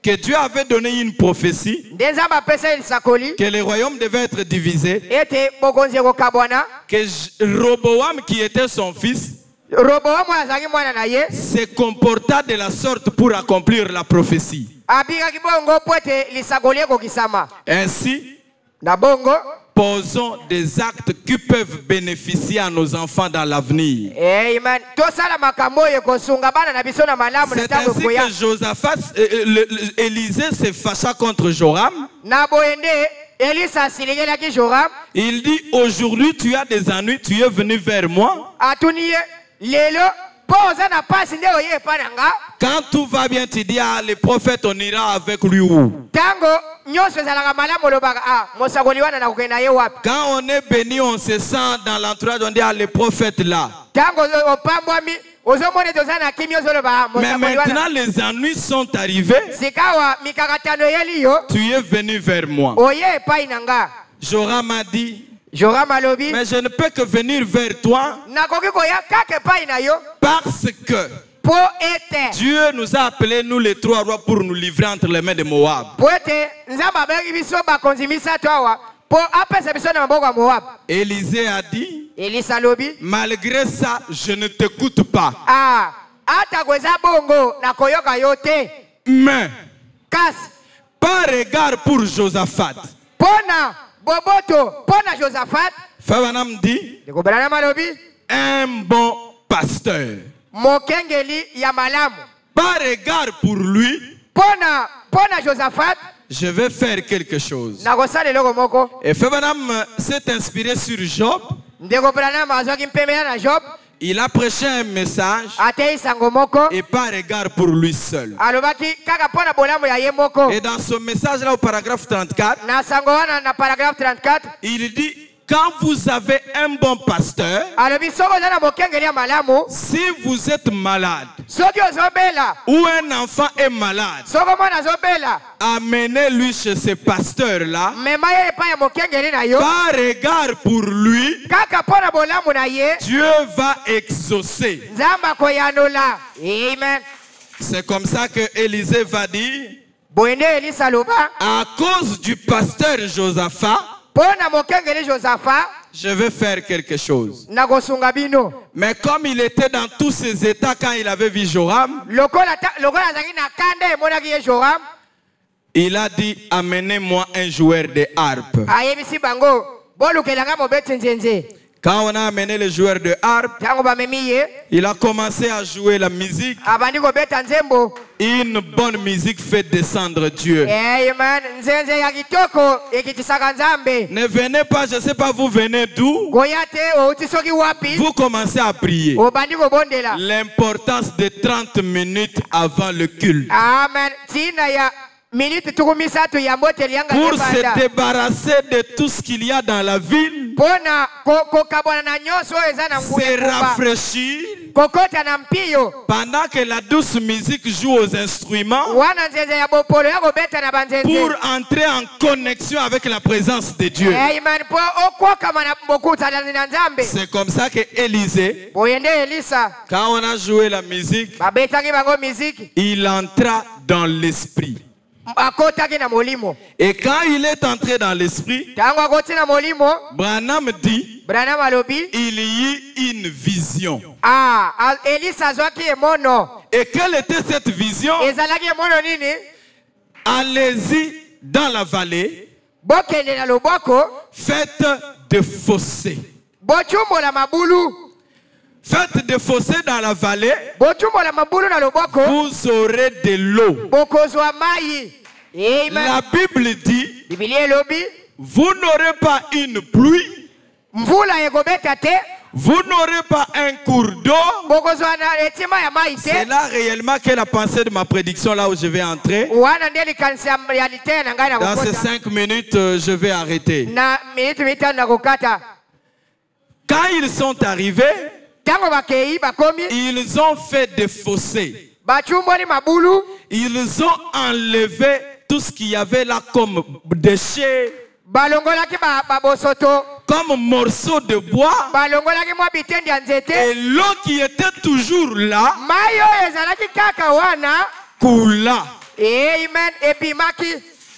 que Dieu avait donné une prophétie Ndezamba pesa elisakoli. que le royaume devait être divisé, Ete bokonzi kokabwana. que Roboam, qui était son fils, Roboamu azaki mwana na ye. se comporta de la sorte pour accomplir la prophétie. Apikaki bongo pwete lisakoli ekokisama. Ainsi, Na bongo. posons des actes qui peuvent bénéficier à nos enfants dans l'avenir. Amen. Tosala makambo ye kosunga bana na biso na malamu na C'est tango ainsi koya. que Josaphat, Élisée se fâcha contre Joram. Na boende Elisa siligelaki Joram. Il dit, aujourd'hui tu as des ennuis, tu es venu vers moi. Atuni ye lelo poza na pasi nde oye pananga. Quand tout va bien, tu dis, ah, le prophète, on ira avec lui où? Tango nyonso ezalaka malamu lobaka mosakoli wana na kokenda ye wapi. Quand on est béni, on se sent dans l'entourage, on dit, ah, le prophète là. Tango opambwami ozomone toza na kimi ozoloba Mais mosakoli wana. maintenant, les ennuis sont arrivés. Sikawa mikakatano yeli yo Tu es venu vers moi. oye epai nanga. Joram a dit, Joram alobi mais je ne peux que venir vers toi nakoki koya kaka epai na yo parce que po ete Dieu nous a appelés, nous les trois rois, pour nous livrer entre les mains de Moab. po ete nzambe abengi biso bakonzi misato awa po apesa biso na maboko ya Moab. Élisée a dit, Elisa alobi malgré ça, je ne t'écoute pas. atako eza bongo nakoyoka yo te Mais, kasi par regard pour Josaphat, pona boboto pona Josaphat Fabanam dit, ndekobelana malobi un bon pasteur. mokengeli ya malamu Par regard pour lui, pona Josaphat je vais faire quelque chose. nakosala eloko moko. Et Fabanam s'est inspiré sur Job. ndekobelana azwaki mpemela na Job Il a prêché un message atei sango moko et par regard pour lui seul. alobaki kaka pona bolamu ya ye moko. Et dans ce message-là, au paragraphe 34, Na sango wana na paragraphe 34 il dit, quand vous avez un bon pasteur, alobi soko oza na mokengeli ya malamu si vous êtes malade soki ozobela ou un enfant est malade, soko mwana azobela amenez-lui chez ce pasteur-là. mema ye epai ya mokengeli na yo Par regard pour lui, kaka mpona bolamu na ye Dieu va exaucer. nzambe akoyanola. Amen. C'est comme ça que Élisée va dire, boyende Elisa aloba à cause du pasteur Josaphat, mpona mokengeli Josaphat je vais faire quelque chose. nakosunga bino. Mais comme il était dans tous ses états quand il avait vu Joram, lokola azalaki na kanda emonaki ye Joram il a dit, amenez-moi un joueur de harpe. ayebisi bango bolukelanga mobeti nzenze. Quand on a amené le joueur de harpe, Ntango bamemi ye il a commencé à jouer la musique. abandi kobeta nzembo. Une bonne musique fait descendre Dieu. Amen. Nzenze ya kitoko ekitisaka nzambe. Ne venez pas, je ne sais pas, vous venez d'où? Koya te outi soki wapi Vous commencez à prier. obandi kobondela. L'importance de 30 minutes avant le culte. Amen. Tina ya minute tukumisatu ya mboteli yanga Pour nebanda. se débarrasser de tout ce qu'il y a dans la ville, Pona kokabwana na nyonso oyo eza na nguya se kumba. rafraîchir, Kokota na mpiyo. pendant que la douce musique joue aux instruments, Wana nzenze ya bopolo ya kobeta na banzenze. pour entrer en connexion avec la présence de Dieu. Amen. Po okwakama na bokuta na nzambe. C'est comme ça que Élisée, Boyende Elisa quand on a joué la musique, babetaki bango miziki il entra dans l'esprit. akotaki na molimo. Et quand il est entré dans l'esprit, Tango akoti na molimo Branham dit, Branham alobi il y eut une vision. Elisa azwaki emono. Et quelle était cette vision? Ezalaki emono nini? Allez-y dans la vallée, Bokende na loboko faites des fossés. bochumbola mabulu. Faites des fossés dans la vallée, Bochumbola mabulu na loboko vous aurez de l'eau. bokozwa mai. Amen. La Bible dit, Bibilia elobi. vous n'aurez pas une pluie, Mvula ekobeta te. vous n'aurez pas un cours d'eau. Bokozwa na etima ya mai te. C'est là réellement que la pensée de ma prédiction, là où je vais entrer. Wana ndiye likanisa ya realite na ngai na Dans ces kokota. 5 minutes, je vais arrêter. Na minute mitano na kokata. Quand ils sont arrivés, Tango bakei bakomi. ils ont fait des fossés. Bachumboni mabulu. Ils ont enlevé tout ce qu'il y avait là comme déchets, Balongolaki babosoto. comme morceaux de bois. Balongolaki mwa bitendi ya nzete. Et l'eau qui était toujours là Mai oyo ezalaki kaka wana. coula. Amen. Ebimaki.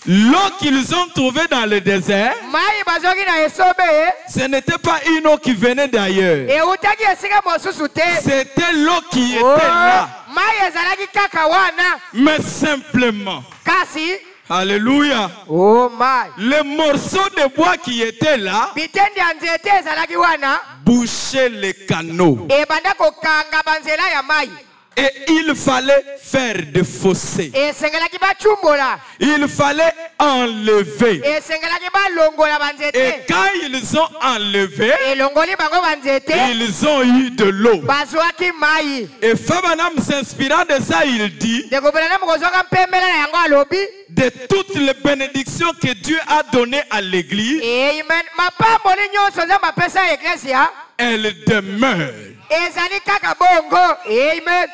L'eau qu'ils ont trouvée dans le désert, Mai bazoki na esobe. ce n'était pas une eau qui venait d'ailleurs. Eutaki esika mosusu te. C'était l'eau qui était Oh, là. mai ezalaki kaka wana. Mais simplement, Kasi. alléluia, Oh mai. les morceaux de bois qui étaient là Bitendi ya nzete ezalaki wana. bouchaient les canaux. Ebanda kokanga banzela ya mai. Et il fallait faire des fossés. Esengelaki bachumbola. Il fallait enlever. Esengelaki balongola Et banzete. quand ils ont enlevé, Elongoli bango banzete. ils ont eu de l'eau. Bazwaki mai. Et Fabanam s'inspirant de ça, il dit, Dekobela na mokozwaka mpembela na yango alobi. de toutes les bénédictions que Dieu a données à l'église, Amen. Mapamboli nyonso nzambe apesa ya eklesia. elles demeurent. Ezali kaka bongo. Amen.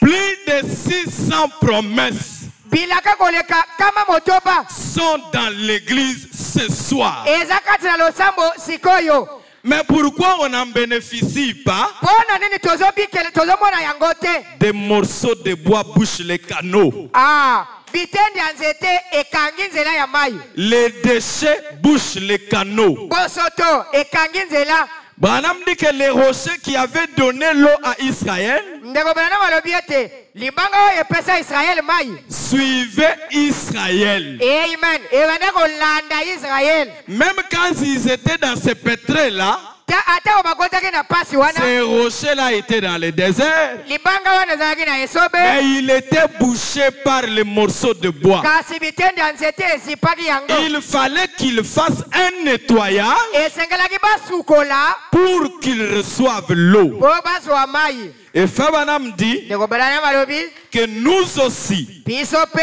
Plus de 600 promesses Bilaka koleka kama motoba. sont dans l'église ce soir. Eza kati na losambo sikoyo. Mais pourquoi on n'en bénéficie pas? Pona nini tozobikele tozomona yango te. Des morceaux de bois bouchent les canaux. Ah, bitendi ya nzete ekangi nzela ya mai. Les déchets bouchent les canaux. Bosoto ekangi nzela. Branham dit que les rochers qui avaient donné l'eau à Israël Ndeko bana balobi ete libanga oyo epesa Israel mai. suivaient Israël. Amen. Ebanda kolanda Israel. Même quand ils étaient dans ces pétrés-là, Ata obakotaki na pasi wana. ces rochers-là étaient dans le désert. Libanga wana ezalaki na esobe. Mais il était bouché par les morceaux de bois. Kasi bitendi ya nzete ezipaki yango. Il fallait qu'il fasse un nettoyage Esengelaki basukola. pour qu'ils reçoivent l'eau. Po bazwa mai. Et Fabanam dit Ndeko bana balobi. que nous aussi, Biso pe.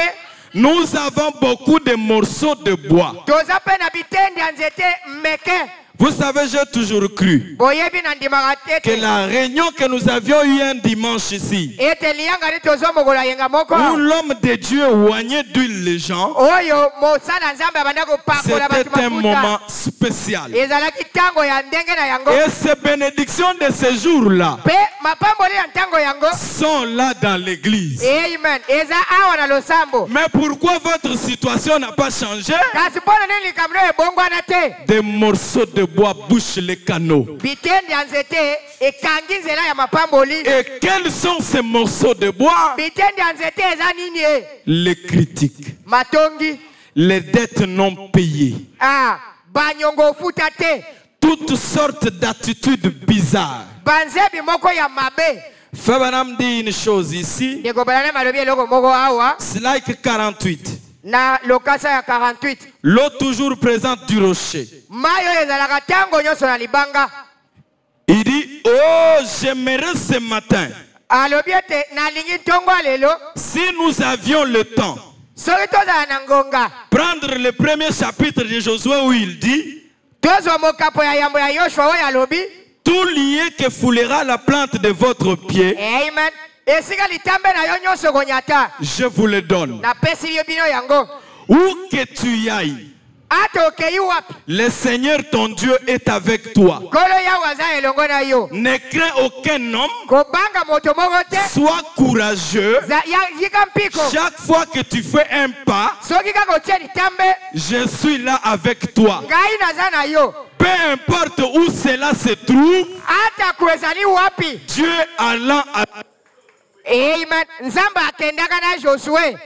nous avons beaucoup de morceaux de bois. Toza pe na bitendi ya nzete meke. Vous savez, j'ai toujours cru Boyebi na ndimaka que tete. la réunion que nous avions eue un dimanche ici, Ete liyanga ni tozomokola yenga moko. où l'homme de Dieu oignait d'huile les gens, Oyo mosala nzambe abanda kopakola batu c'était un mafuta. moment spécial. Ezalaki tango ya ndenge na yango. Et ces bénédictions de ce jour-là Pe mapamboli ya ntango yango. sont là dans l'église. Amen. Eza awa na losambo. Mais pourquoi votre situation n'a pas changé? Kasi mpona nini likambo ebongwana te. Des morceaux de bois bouchent les canaux. Bitendi ya nzete ekangi nzela ya mapamboli. Et quels sont ces morceaux de bois? Bitendi ya nzete eza nini e? Les critiques, Matongi. les dettes non payées, Ah, banyongo futa te. toutes sortes d'attitudes bizarres. Banzebi moko ya mabe. Fabanam dit une chose ici, Ndeko balana malobi eloko moko awa. slide 48. Na lokasa ya 48. L'eau toujours présente du rocher. Mai oyo ezalaka tango nyonso na libanga. Il dit, oh, j'aimerais ce matin, Alobi ete nalingi ntongo lelo. si nous avions le temps, Soki tozala na ngonga. prendre le premier chapitre de Josué où il dit, Tozwa mokapo ya yambo ya Yoshua oyo alobi. tout lié que foulera la plante de votre pied, Amen. Esika litambe na yo nyonso konyata. je vous le donne. Napesi yo bino yango. Où que tu y ailles, Ata okei wapi. le Seigneur ton Dieu est avec toi. Kolo yawe aza elongo na yo. Ne crains aucun homme, Kobanga moto moko te. sois courageux. Yika mpiko. Chaque fois que tu fais un pas, Soki kaka otie litambe. je suis là avec toi. Ngai naza na yo. Peu importe où cela se trouve, Ata kuezali wapi. Dieu allant Amen. Nzamba akendaka na Josué.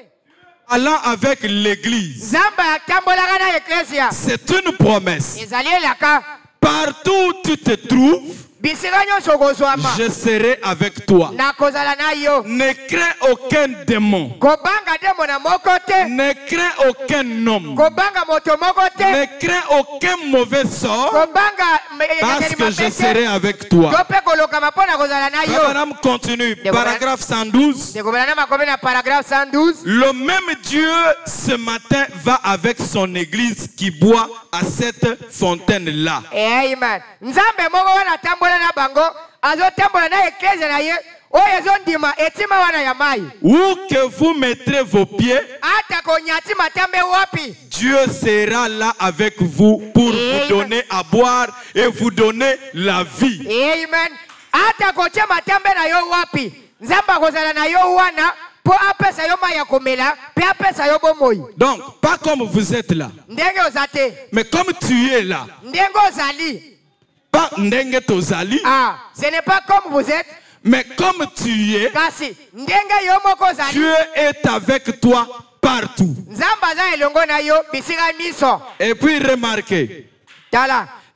avec l'église. Nzamba atambolaka na eklesia. C'est une promesse. Ezali elaka. Partout où tu te trouves, Je serai avec toi. Ne crains aucun démon. Ne crains aucun homme. Ne crains aucun mauvais sort. Parce que je serai avec toi. Abraham continue. Paragraphe 112. Le même Dieu ce matin va avec son église qui boit à cette fontaine-là. Amen. Où que vous mettrez vos pieds, Dieu sera là avec vous pour vous donner à boire et vous donner la vie. Amen. Donc, pas comme vous êtes là, mais comme tu es là. Pas ndenge tozali. Ce n'est pas comme vous êtes, mais comme tu es, Dieu est avec toi partout. Et puis remarquez,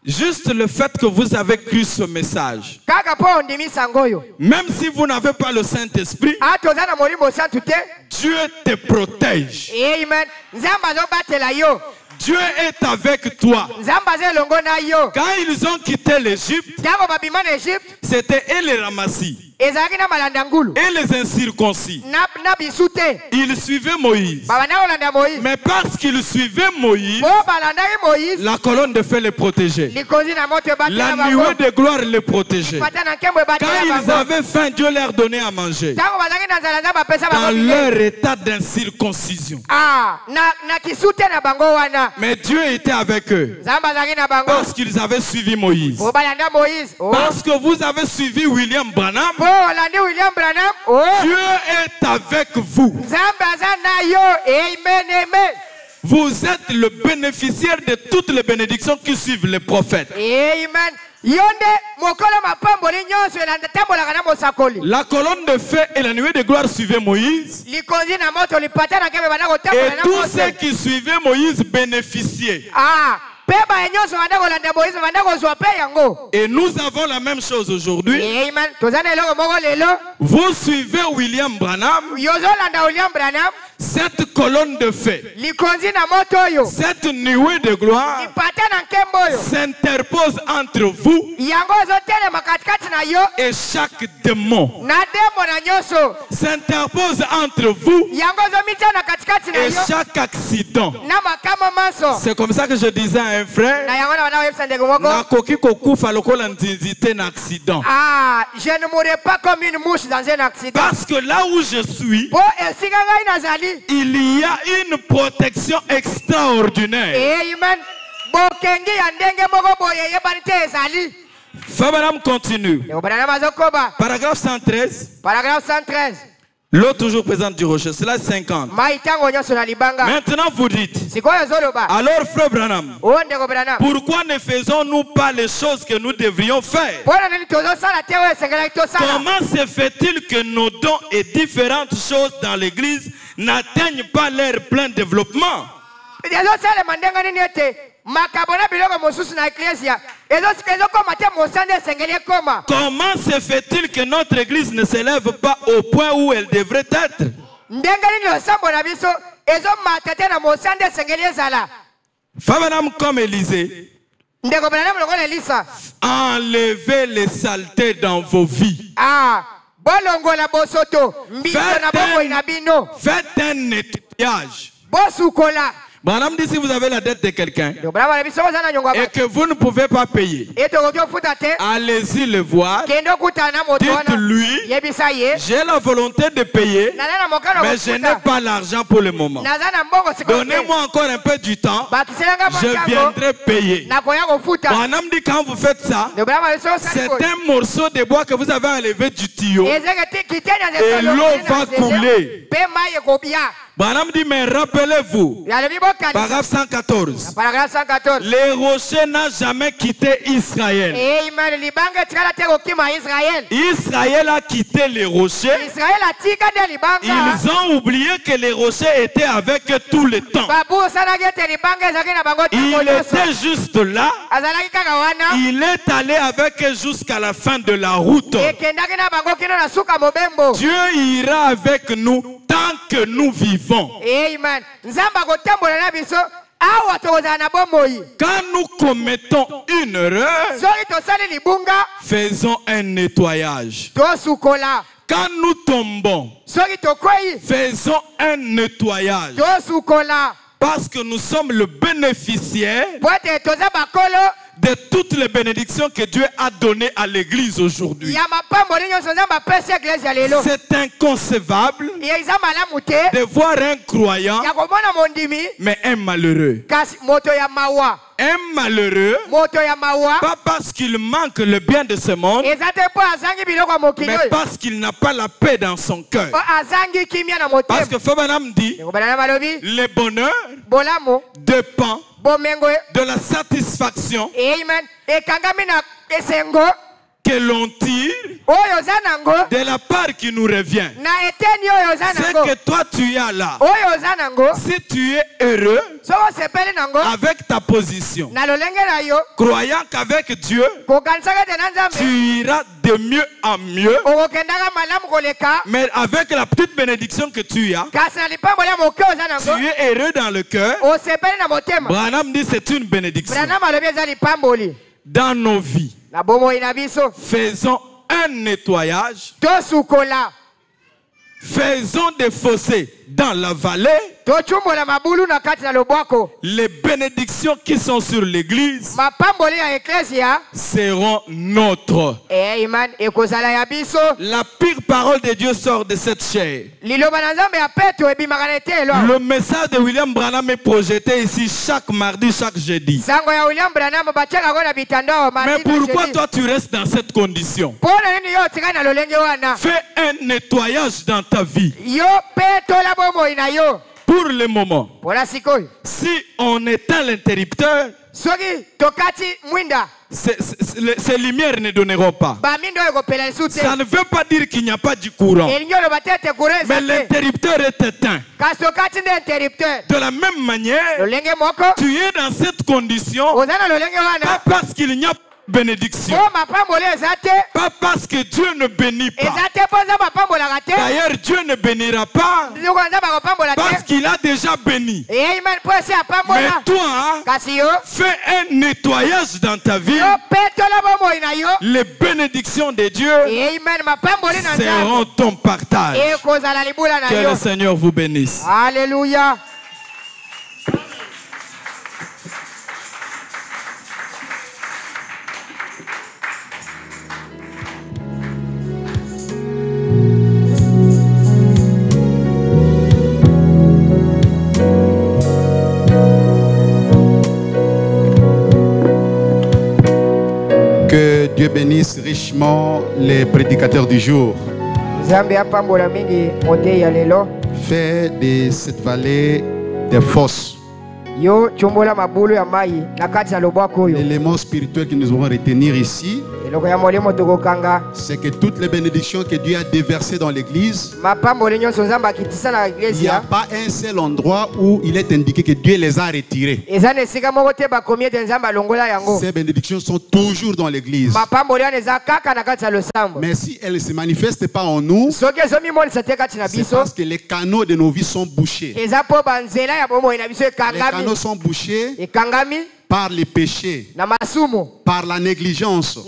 juste le fait que vous avez cru ce message, même si vous n'avez pas le Saint-Esprit, Dieu te protège. Dieu est avec toi. Quand ils ont quitté l'Égypte, c'était eux les ramassis et les incirconcis. Ils suivaient Moïse. Mais parce qu'ils suivaient Moïse, la colonne de feu les protégeait. La nuée de gloire les protégeait. Quand ils avaient faim, Dieu leur donnait à manger. Dans leur état d'incirconcision. Mais Dieu était avec eux. Parce qu'ils avaient suivi Moïse. Parce que vous avez suivi William Branham. Dieu est avec vous. Vous êtes le bénéficiaire de toutes les bénédictions qui suivent les prophètes. Amen. La colonne de feu et la nuée de gloire suivaient Moïse. Et tous ceux qui suivaient Moïse bénéficiaient. Et nous avons la même chose aujourd'hui. Vous suivez William Branham. Cette colonne de feu, cette nuée de gloire s'interpose entre vous et chaque démon. S'interpose entre vous et chaque accident. C'est comme ça que je disais à un frère, je ne mourrai pas comme une mouche dans un accident. Parce que là où je suis, il y a une protection extraordinaire. Fabaram continue. Paragraphe 113. L'eau toujours présente du rocher. C'est là 50. Maintenant vous dites, alors frère Branham, pourquoi ne faisons-nous pas les choses que nous devrions faire? Comment se fait-il que nos dons et différentes choses dans l'église n'atteignent pas leur plein développement? Comment se fait-il que notre église ne s'élève pas au point où elle devrait être? Fabanam comme Élisée, enlevez les saletés dans vos vies. Faites un nettoyage. Branham dit si vous avez la dette de quelqu'un et que vous ne pouvez pas payer, allez-y le voir, dites-lui, j'ai la volonté de payer, mais je n'ai pas l'argent pour le moment. Donnez-moi encore un peu du temps, je viendrai payer. Branham dit quand vous faites ça, c'est un morceau de bois que vous avez enlevé du tuyau et l'eau va couler. Branham dit, mais rappelez-vous, yalobi bokanisa paragraphe 114, paragraphe 114 les rochers n'ont jamais quitté Israël. Amen. Libanga tikala te kokima Israël. Israël a quitté les rochers. Israël atika de libanga. Ils ont oublié que les rochers étaient avec eux tout le temps. Babu sanage te libanga ezaki na bango Il était juste là. azalaki kaka wana. Il est allé avec eux jusqu'à la fin de la route. Ekendaki na bango kino na suka mobembo. Dieu ira avec nous tant que nous vivons. Amen. Nzamba kotambola na biso awa tokozala na bomoi. Quand nous commettons une erreur, Soki tosali libunga faisons un nettoyage. tosukola. Quand nous tombons, Soki tokwei faisons un nettoyage. tosukola. Parce que nous sommes le bénéficiaire Po ete toza bakolo de toutes les bénédictions que Dieu a données à l'église aujourd'hui. ya mapamboli nyonso nzambe apesi eglise ya lelo. C'est inconcevable Eza malamu te de voir un croyant, ya komona mondimi mais un malheureux. kasi moto ya mawa. Un malheureux, Moto ya mawa pas parce qu'il manque le bien de ce monde, eza te mpo azangi biloko ya mokili mais oyo. parce qu'il n'a pas la paix dans son cœur. Po azangi kimia na Parce motema. que Fabanam dit, Ekobana na balobi le bonheur bolamu dépend bomengo de la satisfaction amen ekangami na esengo que l'on tire oyo oza nango de la part qui nous revient. na eteni oyo oza C'est nango que toi tu as là. oyo oza nango Si tu es heureux soko osepeli nango avec ta position, na lolenge na yo croyant qu'avec Dieu, kokanisaka ete na tu nzambe iras de mieux en mieux, okokendaka malamu koleka mais avec la petite bénédiction que tu as, kasi na lipamboli ya moke oza tu nango es heureux dans le cœur. osepeli na motema. Branham dit c'est une bénédiction. Branham alobi eza lipamboli Dans nos vies, na bomoi na biso faisons un nettoyage, tosukola faisons des fossés dans la vallée. tochumbola mabulu na kati na lobwako. Les bénédictions qui sont sur l'église Mapamboli ya eklesia seront nôtres. amen ekozala ya biso. La pire parole de Dieu sort de cette chair. Liloba na nzambe ya petro ebimaka na etelo. Le message de William Branham est projeté ici chaque mardi, chaque jeudi. Sango ya William Branham batiaka ngo na bitandao Mais pourquoi toi tu restes dans cette condition? Pona nini yo otika na lolenge wana? Fais un nettoyage dans ta vie. Yo petola bomoi na yo. Pour le moment, Pona sikoyo. si on éteint l'interrupteur, Soki tokati mwinda. ces lumières ne donneront pas. Bamindo ekopela lisute. Ça ne veut pas dire qu'il n'y a pas du courant. Elingi oloba te ete courant Mais eza te. l'interrupteur est éteint. Kasi tokati nde interrupteur. De la même manière, Lolenge moko. tu es dans cette condition, Oza na lolenge pas wana. parce qu'il n'y a pas de bénédiction, Po mapamboli eza te. pas parce que Dieu ne bénit pas. Eza te po nzambe apambolaka te. D'ailleurs, Dieu ne bénira pas Loko nzambe akopambola parce te. qu'il a déjà béni. Amen po esi Mais apambola. toi, Kasi yo. fais un nettoyage dans ta vie. Yo petola bomoi na yo. Les bénédictions de Dieu Amen mapamboli na nzambe. seront ton partage. Ekozala libula na Que yo. le Seigneur vous bénisse. Alléluia. Que Dieu bénisse richement les prédicateurs du jour. Nzambe apambola mingi moteyi ya lelo. Fais de cette vallée des fosses. Yo chombola mabulu ya mai na kati ya lobwako oyo. L'élément spirituel que nous devons retenir ici, Eloko ya molimo tokokanga. c'est que toutes les bénédictions que Dieu a déversées dans l'église, Mapamboli nyonso nzambe akitisa na il n'y a iglesia. pas un seul endroit où il est indiqué que Dieu les a retirées. Eza na esika moko te bakomi ete nzambe alongola yango. Ces bénédictions sont toujours dans l'église. Mapamboli wana eza kaka na kati ya losambo. Mais si elles ne se manifestent pas en nous, Soki ezomimonisa te kati na c'est biso. parce que les canaux de nos vies sont bouchés. Eza po banzela ya bomoi na biso Les ekangami. canaux sont bouchés Ekangami par les péchés, na masumu. par la négligence,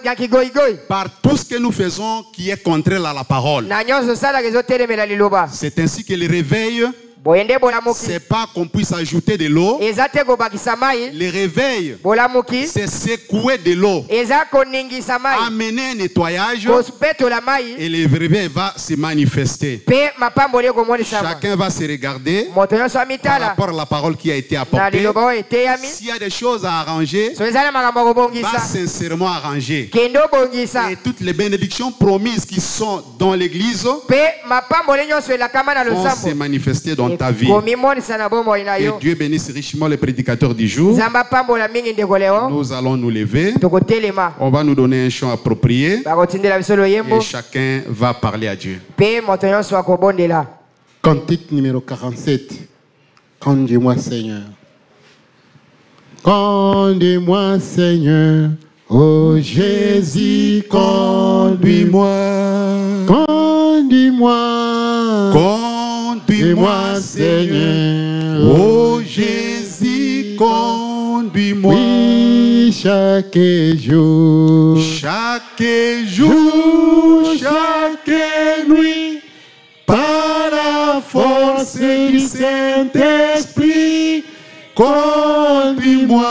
Ya kigoigoi. par tout ce que nous faisons qui est contraire à la parole. Na nyonso osalaka ezotelemela liloba. C'est ainsi que le réveil, Boyende bolamuki. c'est pas qu'on puisse ajouter de l'eau. Eza te kobakisa mai. Le réveil, Bolamuki. c'est secouer de l'eau, Eza koningisa mai. amener un nettoyage Kosupetola mai. et le réveil va se manifester. Pe mapamboli ekomonisama. Chacun va se regarder Moto nyonso par amitala. rapport à la parole qui a été Na apportée. liloba oyo eteyami. S'il y a des choses à arranger, So eza na makambo ya va kobongisa. sincèrement arranger. Kende obongisa. Et toutes les bénédictions promises qui sont dans l'église Pe mapamboli nyonso elakama na vont se losambo. manifester dans ta dans ta vie. Que Dieu bénisse richement les prédicateurs du jour. Nous allons nous lever. On va nous donner un chant approprié. Et chacun va parler à Dieu. Cantique numéro 47. Conduis-moi, Seigneur. Conduis-moi, Seigneur. Oh Jésus, conduis-moi. Conduis-moi. Conduis-moi, Seigneur. Oh Jésus, conduis-moi. Oui, chaque jour. Chaque jour, chaque nuit. Par la force du Saint-Esprit, conduis-moi.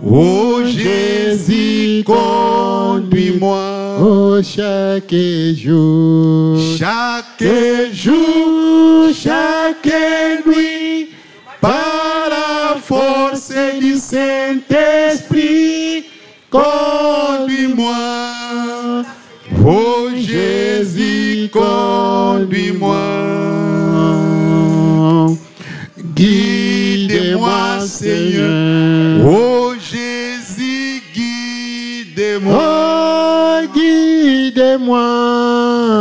Oh Jésus, conduis-moi. Oh, chaque jour. Chaque jour, chaque nuit. Par la force du Saint-Esprit, conduis-moi. Oh Jésus, conduis-moi. Guide-moi, Seigneur. Oh Jésus, guide-moi. Oh, guide-moi.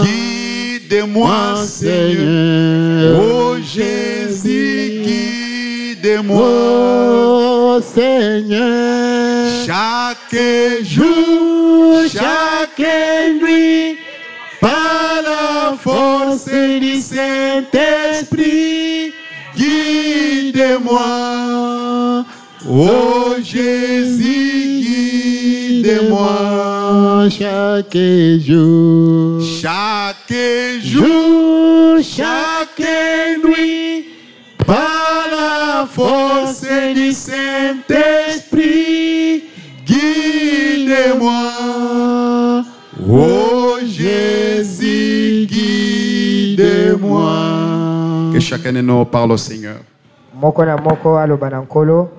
Guide-moi, Seigneur. Oh Jésus, guide-moi. Oh Seigneur. Chaque jour, chaque nuit, par la force du Saint-Esprit, guide-moi. Oh Jésus, guide-moi. Chaque jour. Chaque jour, chaque nuit, par la force du Saint-Esprit, guide-moi. Oh Jésus, guide-moi. Que chacun de nous parle au Seigneur. Moko na moko aloba na nkolo.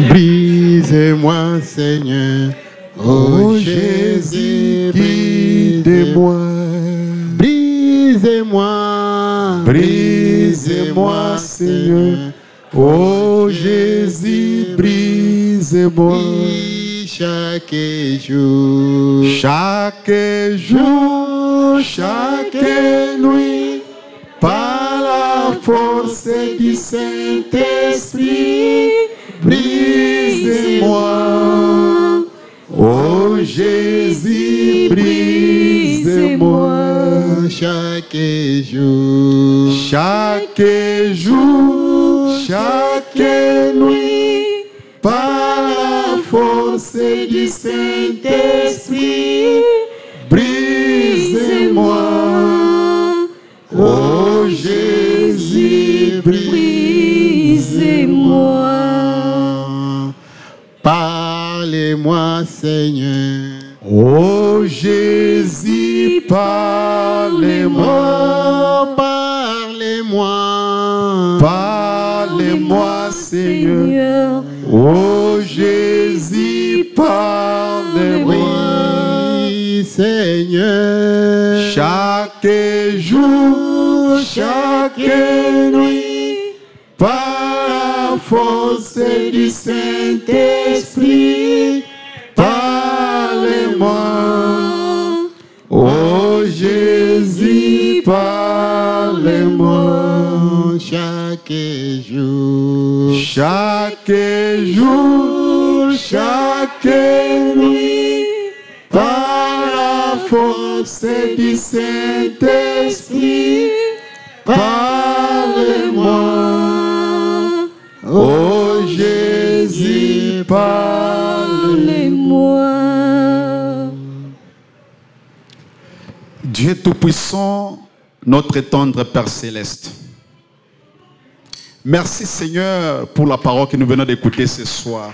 Brise-moi, Seigneur. Oh Jésus, brise-moi. Brise-moi. Brise-moi, Seigneur. Oh Jésus, brise-moi. Chaque jour, chaque jour, chaque nuit, par la force du Saint-Esprit, brise-moi. Oh Jésus, brise-moi. Chaque jour, chaque jour, chaque nuit, par la force du Saint-Esprit, brise-moi. Oh Jésus, brise-moi. Parlez-moi, Seigneur. Oh Jésus, parlez-moi. Parlez-moi. Parlez-moi, Seigneur. Oh Jésus, parlez-moi. Oui, Seigneur. Chaque jour, chaque nuit, par la force du Saint-Esprit, parlez-moi. Oh Jésus, parlez-moi. Chaque jour, chaque jour, chaque nuit, par la force du Saint-Esprit, parlez-moi. Oh Jésus, parlez-moi. Dieu Tout-Puissant, notre tendre Père Céleste, merci Seigneur pour la parole que nous venons d'écouter ce soir.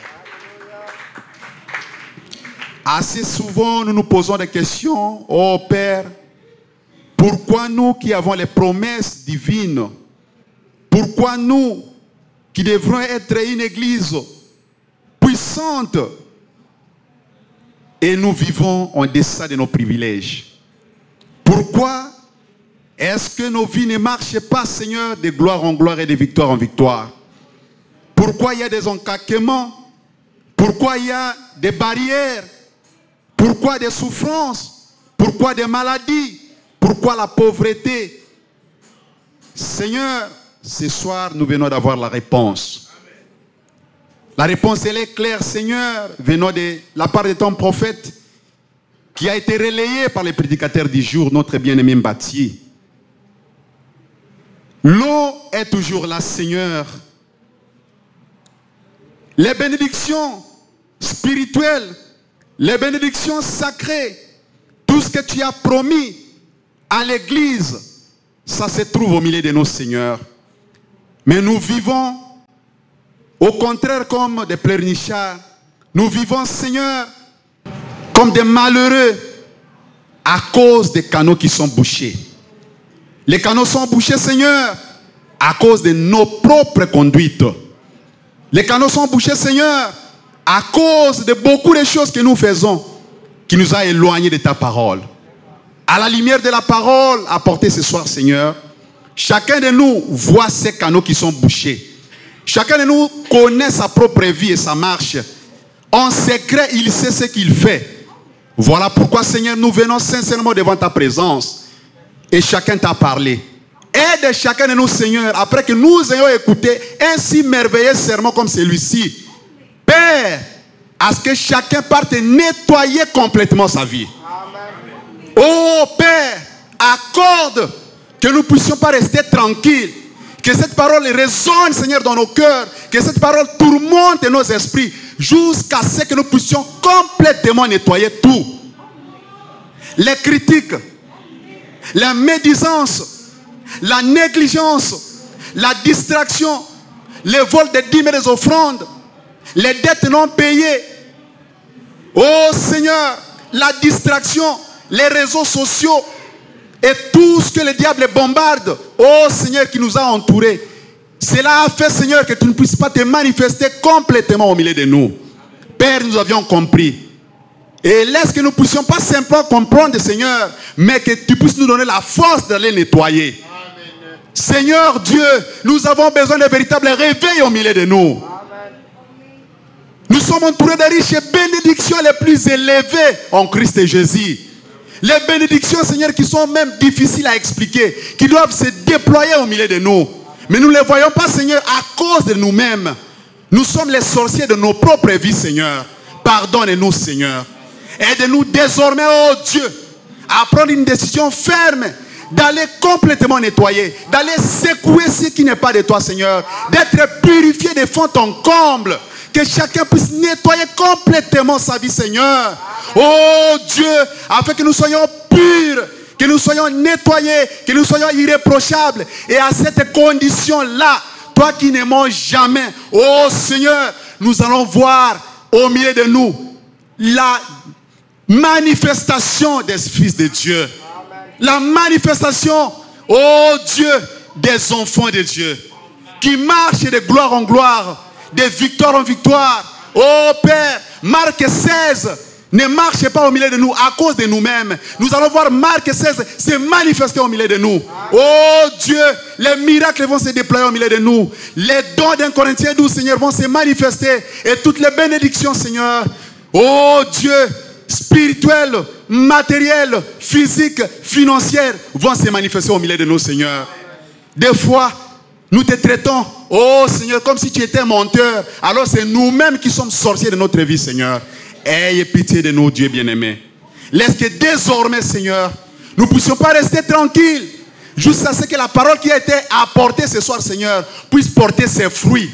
Assez souvent nous nous posons des questions, oh Père, pourquoi nous qui avons les promesses divines, pourquoi nous qui devrons être une église puissante et nous vivons en deçà de nos privilèges? Pourquoi est-ce que nos vies ne marchent pas, Seigneur, de gloire en gloire et de victoire en victoire? Pourquoi il y a des encaquements? Pourquoi il y a des barrières? Pourquoi des souffrances? Pourquoi des maladies? Pourquoi la pauvreté? Seigneur, ce soir, nous venons d'avoir la réponse. La réponse, elle est claire, Seigneur, venant de la part de ton prophète, qui a été relayé par les prédicateurs du jour, notre bien-aimé Mbati. L'eau est toujours là, Seigneur. Les bénédictions spirituelles, les bénédictions sacrées, tout ce que tu as promis à l'église, ça se trouve au milieu de nos seigneurs. Mais nous vivons, au contraire, comme des pleurnichards. Nous vivons, Seigneur, comme des malheureux à cause des canaux qui sont bouchés. Les canaux sont bouchés, Seigneur, à cause de nos propres conduites. Les canaux sont bouchés, Seigneur, à cause de beaucoup de choses que nous faisons, qui nous a éloignés de ta parole. À la lumière de la parole apportée ce soir, Seigneur, chacun de nous voit ces canaux qui sont bouchés. Chacun de nous connaît sa propre vie et sa marche. En secret, il sait ce qu'il fait. Voilà pourquoi, Seigneur, nous venons sincèrement devant ta présence. Et chacun t'a parlé. Aide chacun de nous, Seigneur, après que nous ayons écouté un si merveilleux sermon comme celui-ci. Père, à ce que chacun parte nettoyer complètement sa vie. Amen. Oh Père, accorde que nous ne puissions pas rester tranquilles. Que cette parole résonne, Seigneur, dans nos cœurs. Que cette parole tourmente nos esprits. Jusqu'à ce que nous puissions complètement nettoyer tout. Les critiques, la médisance, la négligence, la distraction, les vols des dîmes et des offrandes, les dettes non payées. Oh Seigneur, la distraction, les réseaux sociaux et tout ce que le diable bombarde. Oh Seigneur qui nous a entourés. Cela a fait, Seigneur, que tu ne puisses pas te manifester complètement au milieu de nous. Père, nous avions compris. Et laisse que nous ne puissions pas simplement comprendre, Seigneur, mais que tu puisses nous donner la force d'aller nettoyer. Amen. Seigneur Dieu, nous avons besoin d'un véritable réveil au milieu de nous. Amen. Nous sommes entourés de riches bénédictions les plus élevées en Christ et Jésus. Les bénédictions, Seigneur, qui sont même difficiles à expliquer, qui doivent se déployer au milieu de nous. Mais nous ne les voyons pas, Seigneur, à cause de nous-mêmes. Nous sommes les sorciers de nos propres vies, Seigneur. Pardonne-nous, Seigneur. Aide-nous désormais, oh Dieu, à prendre une décision ferme, d'aller complètement nettoyer, d'aller secouer ce qui n'est pas de toi, Seigneur, d'être purifié de fond en comble, que chacun puisse nettoyer complètement sa vie, Seigneur. Oh Dieu, afin que nous soyons purs, que nous soyons nettoyés, que nous soyons irréprochables. Et à cette condition-là, toi qui ne manges jamais, oh Seigneur, nous allons voir au milieu de nous la manifestation des fils de Dieu. Amen. La manifestation, oh Dieu, des enfants de Dieu. Qui marchent de gloire en gloire, de victoire en victoire. Oh Père, Marc 16 ne marche pas au milieu de nous à cause de nous-mêmes. Nous allons voir Marc 16 se manifester au milieu de nous. Oh Dieu, les miracles vont se déployer au milieu de nous. Les dons d'un Corinthiens 12, Seigneur, vont se manifester. Et toutes les bénédictions, Seigneur, oh Dieu, spirituelles, matérielles, physiques, financières, vont se manifester au milieu de nous, Seigneur. Des fois, nous te traitons, oh Seigneur, comme si tu étais menteur. Alors c'est nous-mêmes qui sommes sorciers de notre vie, Seigneur. Ayez pitié de nous, Dieu bien-aimé. Laisse que désormais, Seigneur, nous ne puissions pas rester tranquilles jusqu'à ce que la parole qui a été apportée ce soir, Seigneur, puisse porter ses fruits.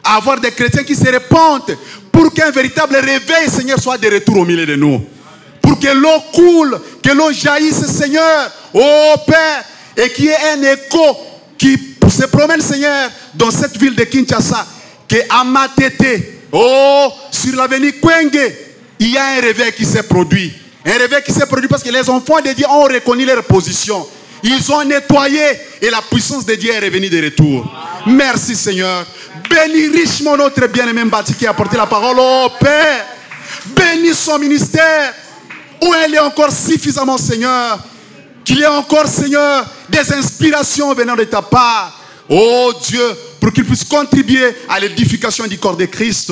Avoir des chrétiens qui se répandent pour qu'un véritable réveil, Seigneur, soit de retour au milieu de nous. Pour que l'eau coule, que l'eau jaillisse, Seigneur, oh Père, et qu'il y ait un écho qui se promène, Seigneur, dans cette ville de Kinshasa, que à Matete, oh, sur l'avenue Kwenge, il y a un réveil qui s'est produit. Un réveil qui s'est produit parce que les enfants de Dieu ont reconnu leur position. Ils ont nettoyé et la puissance de Dieu est revenue de retour. Merci Seigneur. Bénis richement notre bien-aimé Mbati qui a porté la parole. Oh Père, bénis son ministère. Où elle est encore suffisamment, Seigneur. Qu'il y ait encore, Seigneur, des inspirations venant de ta part. Oh Dieu, pour qu'il puisse contribuer à l'édification du corps de Christ.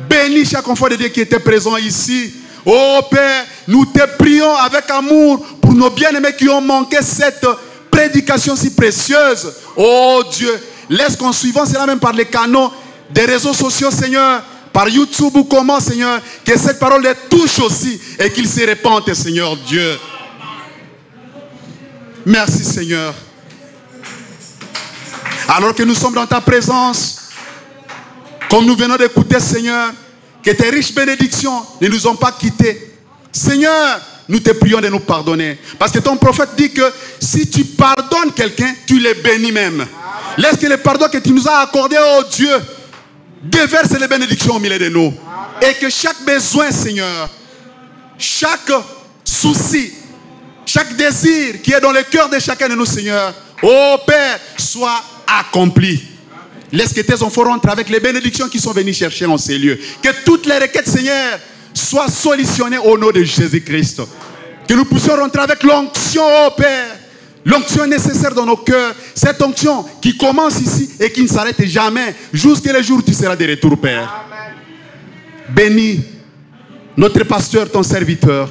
Bénis chaque enfant de Dieu qui était présent ici. Oh Père, nous te prions avec amour pour nos bien-aimés qui ont manqué cette prédication si précieuse. Oh Dieu, laisse qu'en suivant cela même par les canaux des réseaux sociaux, Seigneur, par YouTube ou comment, Seigneur, que cette parole les touche aussi et qu'il se répande, Seigneur Dieu. Merci, Seigneur. Alors que nous sommes dans ta présence, comme nous venons d'écouter, Seigneur, que tes riches bénédictions ne nous ont pas quittés. Seigneur, nous te prions de nous pardonner. Parce que ton prophète dit que si tu pardonnes quelqu'un, tu les bénis même. Laisse que le pardon que tu nous as accordé, oh Dieu, déverse les bénédictions au milieu de nous. Et que chaque besoin, Seigneur, chaque souci, chaque désir qui est dans le cœur de chacun de nous, Seigneur, oh Père, soit accompli. Laisse que tes enfants rentrent avec les bénédictions qui sont venus chercher en ces lieux. Que toutes les requêtes, Seigneur, soient solutionnées au nom de Jésus-Christ. Que nous puissions rentrer avec l'onction, oh Père. L'onction nécessaire dans nos cœurs. Cette onction qui commence ici et qui ne s'arrête jamais jusqu'à le jour où tu seras de retour, Père. Amen. Bénis notre pasteur, ton serviteur.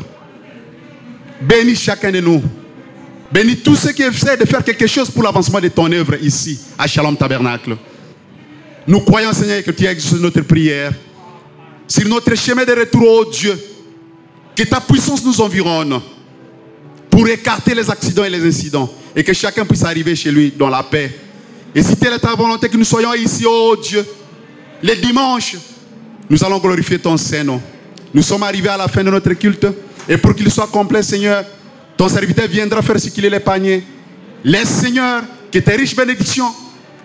Bénis chacun de nous. Bénis tous ceux qui essaient de faire quelque chose pour l'avancement de ton œuvre ici, à Shalom Tabernacle. Nous croyons, Seigneur, que tu as exaucé notre prière. Sur notre chemin de retour, oh Dieu, que ta puissance nous environne pour écarter les accidents et les incidents et que chacun puisse arriver chez lui dans la paix. Et si telle est ta volonté que nous soyons ici, oh Dieu, les dimanches, nous allons glorifier ton Saint-Nom. Nous sommes arrivés à la fin de notre culte et pour qu'il soit complet, Seigneur, ton serviteur viendra faire circuler les paniers. Laisse, Seigneur, que tes riches bénédictions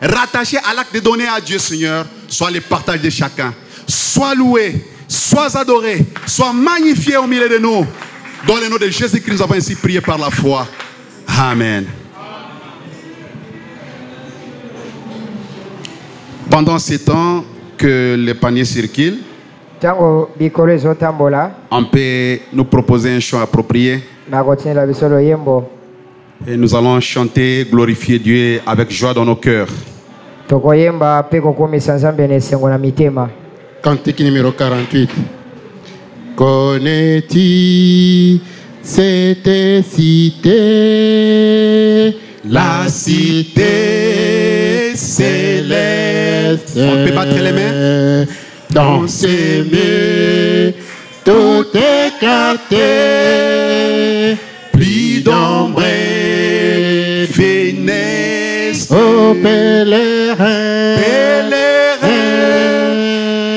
rattachées à l'acte de donner à Dieu, Seigneur, soient le partage de chacun. Sois loué, sois adoré, sois magnifié au milieu de nous. Dans le nom de Jésus-Christ, nous avons ainsi prié par la foi. Amen. Pendant ces temps que les paniers circulent, on peut nous proposer un chant approprié. Et nous allons chanter, glorifier Dieu avec joie dans nos cœurs. Cantique numéro 48. Connais-tu cette cité, la cité céleste? On peut battre les mains. Dans ses murs, tout écarté, pluie d'ombre et finesse. Ô pèlerins,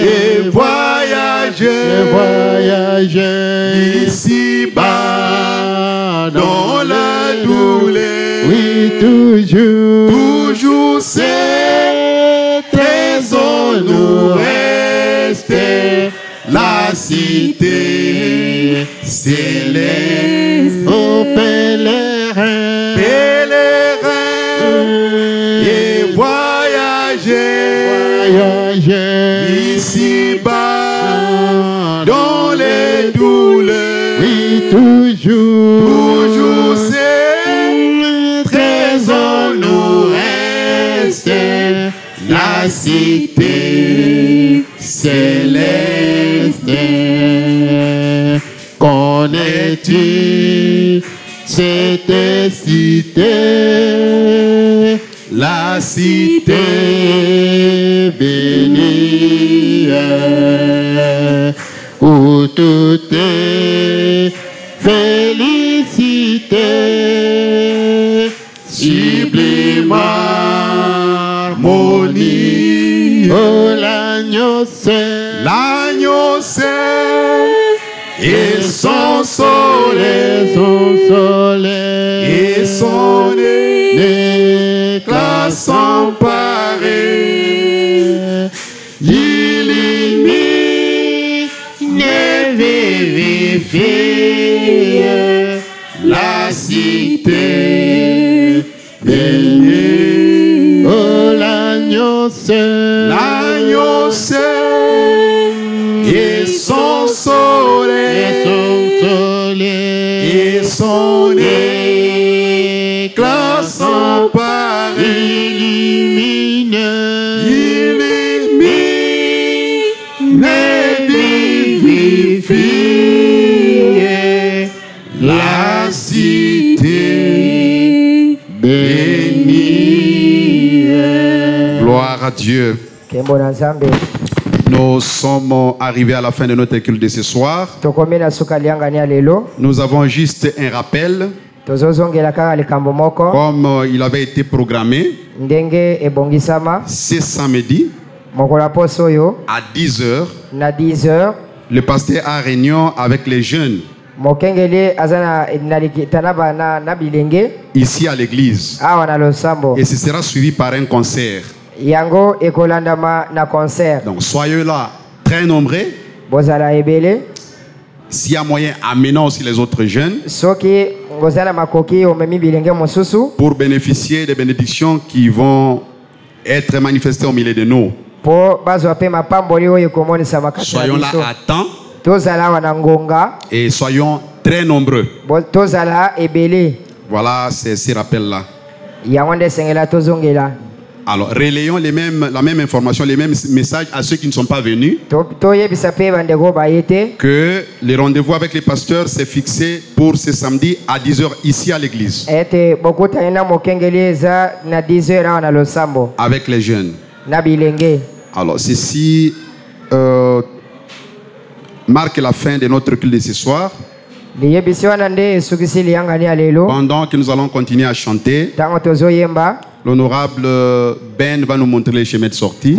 et voyageurs, ici-bas dans la douleur. Oui, toujours c'est trésor nous reste, la cité céleste. Ô pèlerins, et voyageurs, ici-bas dans les douleurs. Oui, toujours c'est trésor nous reste, la cité céleste. Connais-tu cette cité, la cité bénie, où tout est félicité, sublime harmonie? Oh, l'agneau saint, et son soleil, et son éclat sans pareil, illumine et vivifie la cité bénie. oh, l'agneau saint, et son soleil, et son éclat sans pareil, illumine et vivifie la cité bénie. Gloire à Dieu. Nous sommes arrivés à la fin de notre culte de ce soir. Nous avons juste un rappel. Comme il avait été programmé, ce samedi à 10h, le pasteur a réunion avec les jeunes ici à l'église. Et ce sera suivi par un concert. Donc soyez là très nombreux. S'il y a moyen, amenons aussi les autres jeunes pour bénéficier des bénédictions qui vont être manifestées au milieu de nous. Soyons là à temps et soyons très nombreux. Voilà ces rappels-là. Alors, relayons la même information, les mêmes messages à ceux qui ne sont pas venus. Que le rendez-vous avec les pasteurs s'est fixé pour ce samedi à 10h ici à l'église. Avec les jeunes. Alors, ceci marque la fin de notre culte de ce soir. Pendant que nous allons continuer à chanter, l'honorable Ben va nous montrer les chemins de sortie.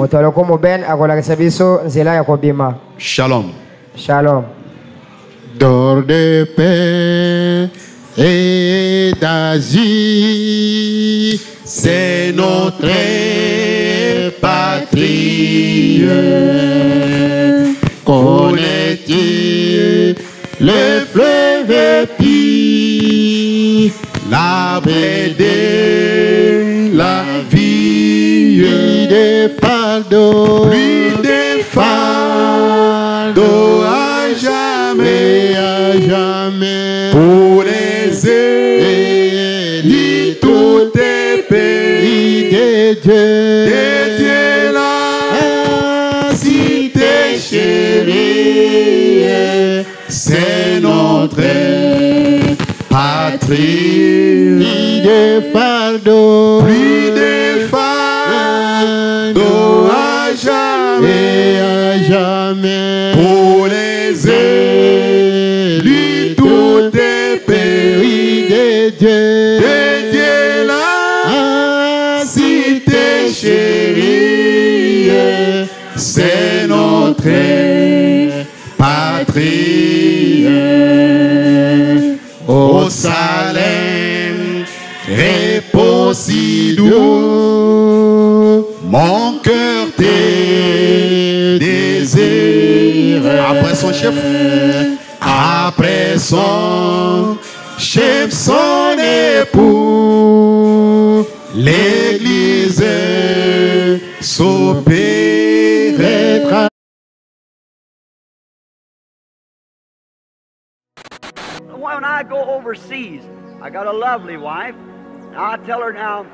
Shalom. Shalom. D'or de paix et d'Asie, c'est notre patrie. Connais-tu le fleuve épi, l'arbre de la vie, des pales fardeaux, plus de fardeaux à jamais, pour les élus, tout est pays de Dieu, la cité chérie, c'est notre patrie. Plus de fardeaux, Plus de fardeaux à jamais, pour les élus, tout est pays de Dieu, la cité chérie, c'est notre patrie. Au Salem, repos si doux, mon cœur te désire. Après son chef, son époux, l'église s'opérera. When I go overseas, I got a lovely wife. I tell her now,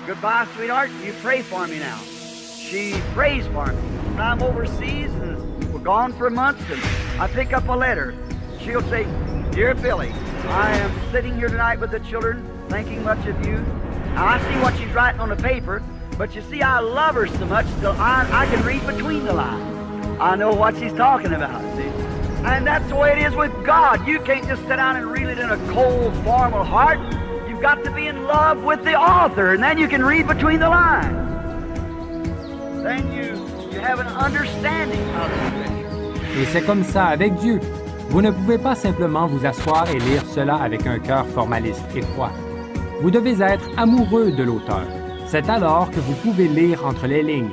goodbye, sweetheart. You pray for me now. She prays for me. When I'm overseas and we're gone for months, and I pick up a letter, she'll say, "Dear Billy, I am sitting here tonight with the children, thinking much of you." Now, I see what she's writing on the paper, but you see, I love her so much that I can read between the lines. I know what she's talking about, see? And that's the way it is with God. You can't just sit down and read it in a cold, formal heart. You've got to be in love with the author, and then you can read between the lines. Then you have an understanding of the Scripture. Et c'est comme ça avec Dieu. Vous ne pouvez pas simplement vous asseoir et lire cela avec un cœur formaliste et froid. Vous devez être amoureux de l'auteur. C'est alors que vous pouvez lire entre les lignes.